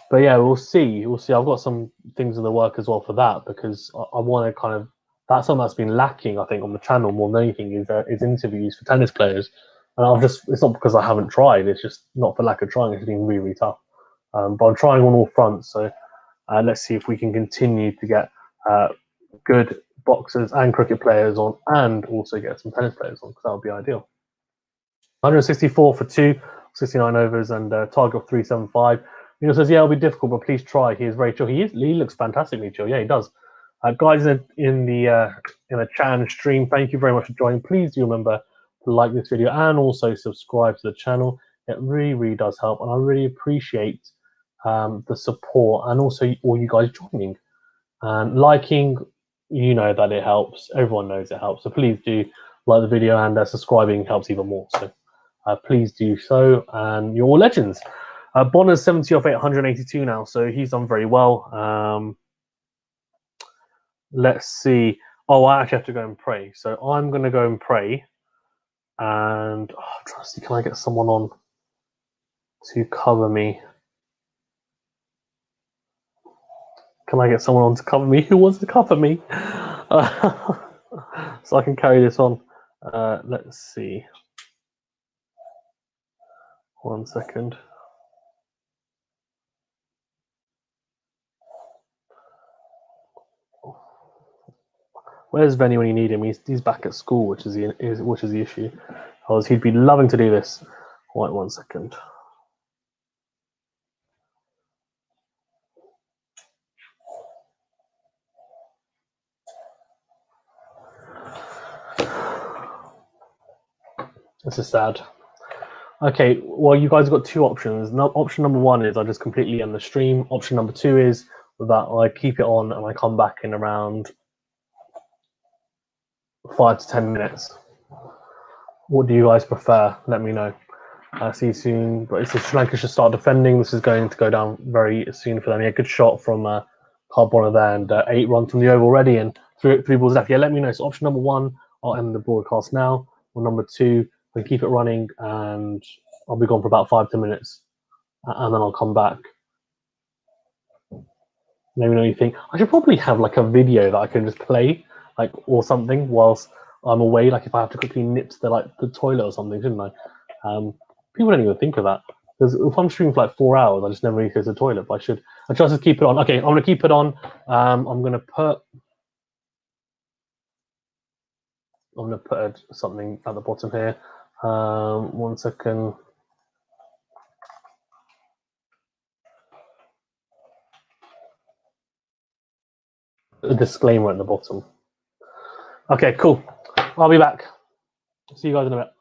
Speaker 1: But yeah, we'll see. We'll see. I've got some things in the work as well for that because I want to kind of. That's something that's been lacking, I think, on the channel more than anything is interviews for tennis players. And I've just. It's not because I haven't tried. It's just not for lack of trying. It's been really, really tough. But I'm trying on all fronts. So let's see if we can continue to get good boxers and cricket players on, and also get some tennis players on because that would be ideal. 164 for 2, 69 overs, and target of 375. He says, yeah, it'll be difficult, but please try. He is very chill. He looks fantastically chill. Yeah, he does. Guys in the chat and stream, thank you very much for joining. Please do remember to like this video and also subscribe to the channel. It really, really does help, and I really appreciate the support and also all you guys joining and liking. You know that it helps. Everyone knows it helps. So please do like the video, and subscribing helps even more. So please do so, and you're all legends. Bonner's 70 off 882 now, so he's done very well. Let's see. Oh, I actually have to go and pray. So I'm going to go and pray. And try to see, can I get someone on to cover me? Can I get someone on to cover me? Who wants to cover me? So I can carry this on. Let's see. 1 second. Where's Venny when you need him? He's back at school, which is the issue. Otherwise, he'd be loving to do this. Wait 1 second. This is sad. Okay, well, you guys have got 2 options. Option number 1 is I just completely end the stream. Option number 2 is that I keep it on and I come back in around 5 to 10 minutes. What do you guys prefer? Let me know. See you soon. But it says Sri Lanka should start defending. This is going to go down very soon for them. Yeah, good shot from Carbona there, and 8 runs from the over already, and three balls left. Yeah, let me know. So option number 1, I'll end the broadcast now. Or number 2, we keep it running, and I'll be gone for about 5 to 10 minutes, and then I'll come back. Let me know what you think. I should probably have like a video that I can just play like or something whilst I'm away. Like if I have to quickly nip to the toilet or something, shouldn't I? People don't even think of that. Because if I'm streaming for like 4 hours, I just never need to go to the toilet. But I try to keep it on. Okay, I'm gonna keep it on. I'm gonna put something at the bottom here. 1 second. A disclaimer at the bottom. Okay, cool. I'll be back. See you guys in a bit.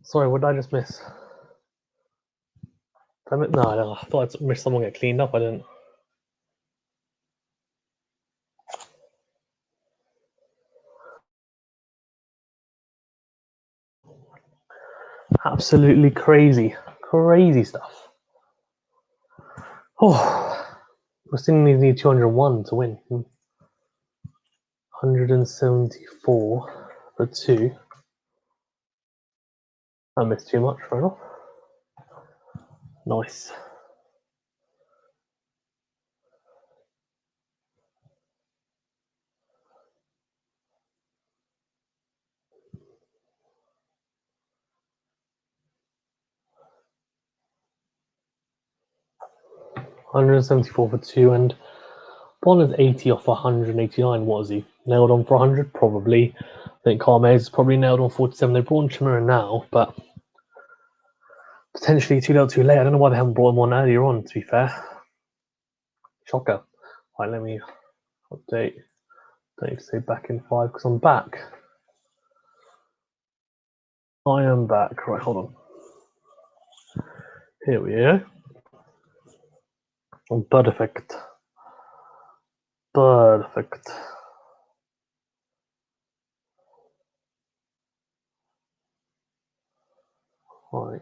Speaker 1: Sorry, what did I just miss? Damn it, no, I thought I'd missed someone get cleaned up. I didn't. Absolutely crazy stuff. Oh, we still need 201 to win. 174 for 2. I missed too much, fair enough. Nice. $174 for 2, and Bonner's 80 off 189. What is he? Nailed on for 100? Probably. I think Carmez is probably nailed on 47. They brought in Chimera now, but potentially too little too late. I don't know why they haven't brought him on earlier on, to be fair. Shocker. Right, let me update. Don't need to say back in 5 because I'm back. I am back. Right, hold on. Here we go. Perfect. Perfect. Right.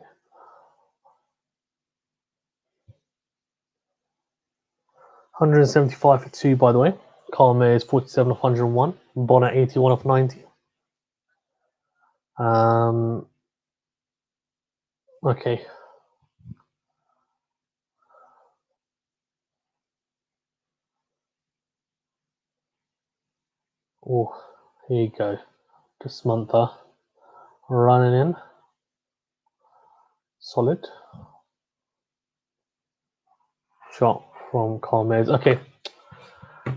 Speaker 1: 175 for 2, by the way. Carme is 47 off 101. Bonner 81 off 90. Okay. Oh, here you go. Just Mantha running in. Solid. Shot from Carmez. Okay.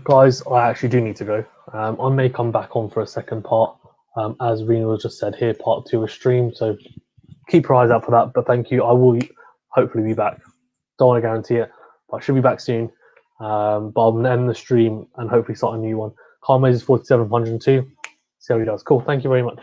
Speaker 1: Guys, I actually do need to go. I may come back on for a second part. As Reno just said here, part 2 is streamed, so keep your eyes out for that. But thank you. I will hopefully be back. Don't want to guarantee it, but I should be back soon. But I'm going to end the stream and hopefully start a new one. Carmez is 47 102. See how he does. Cool. Thank you very much.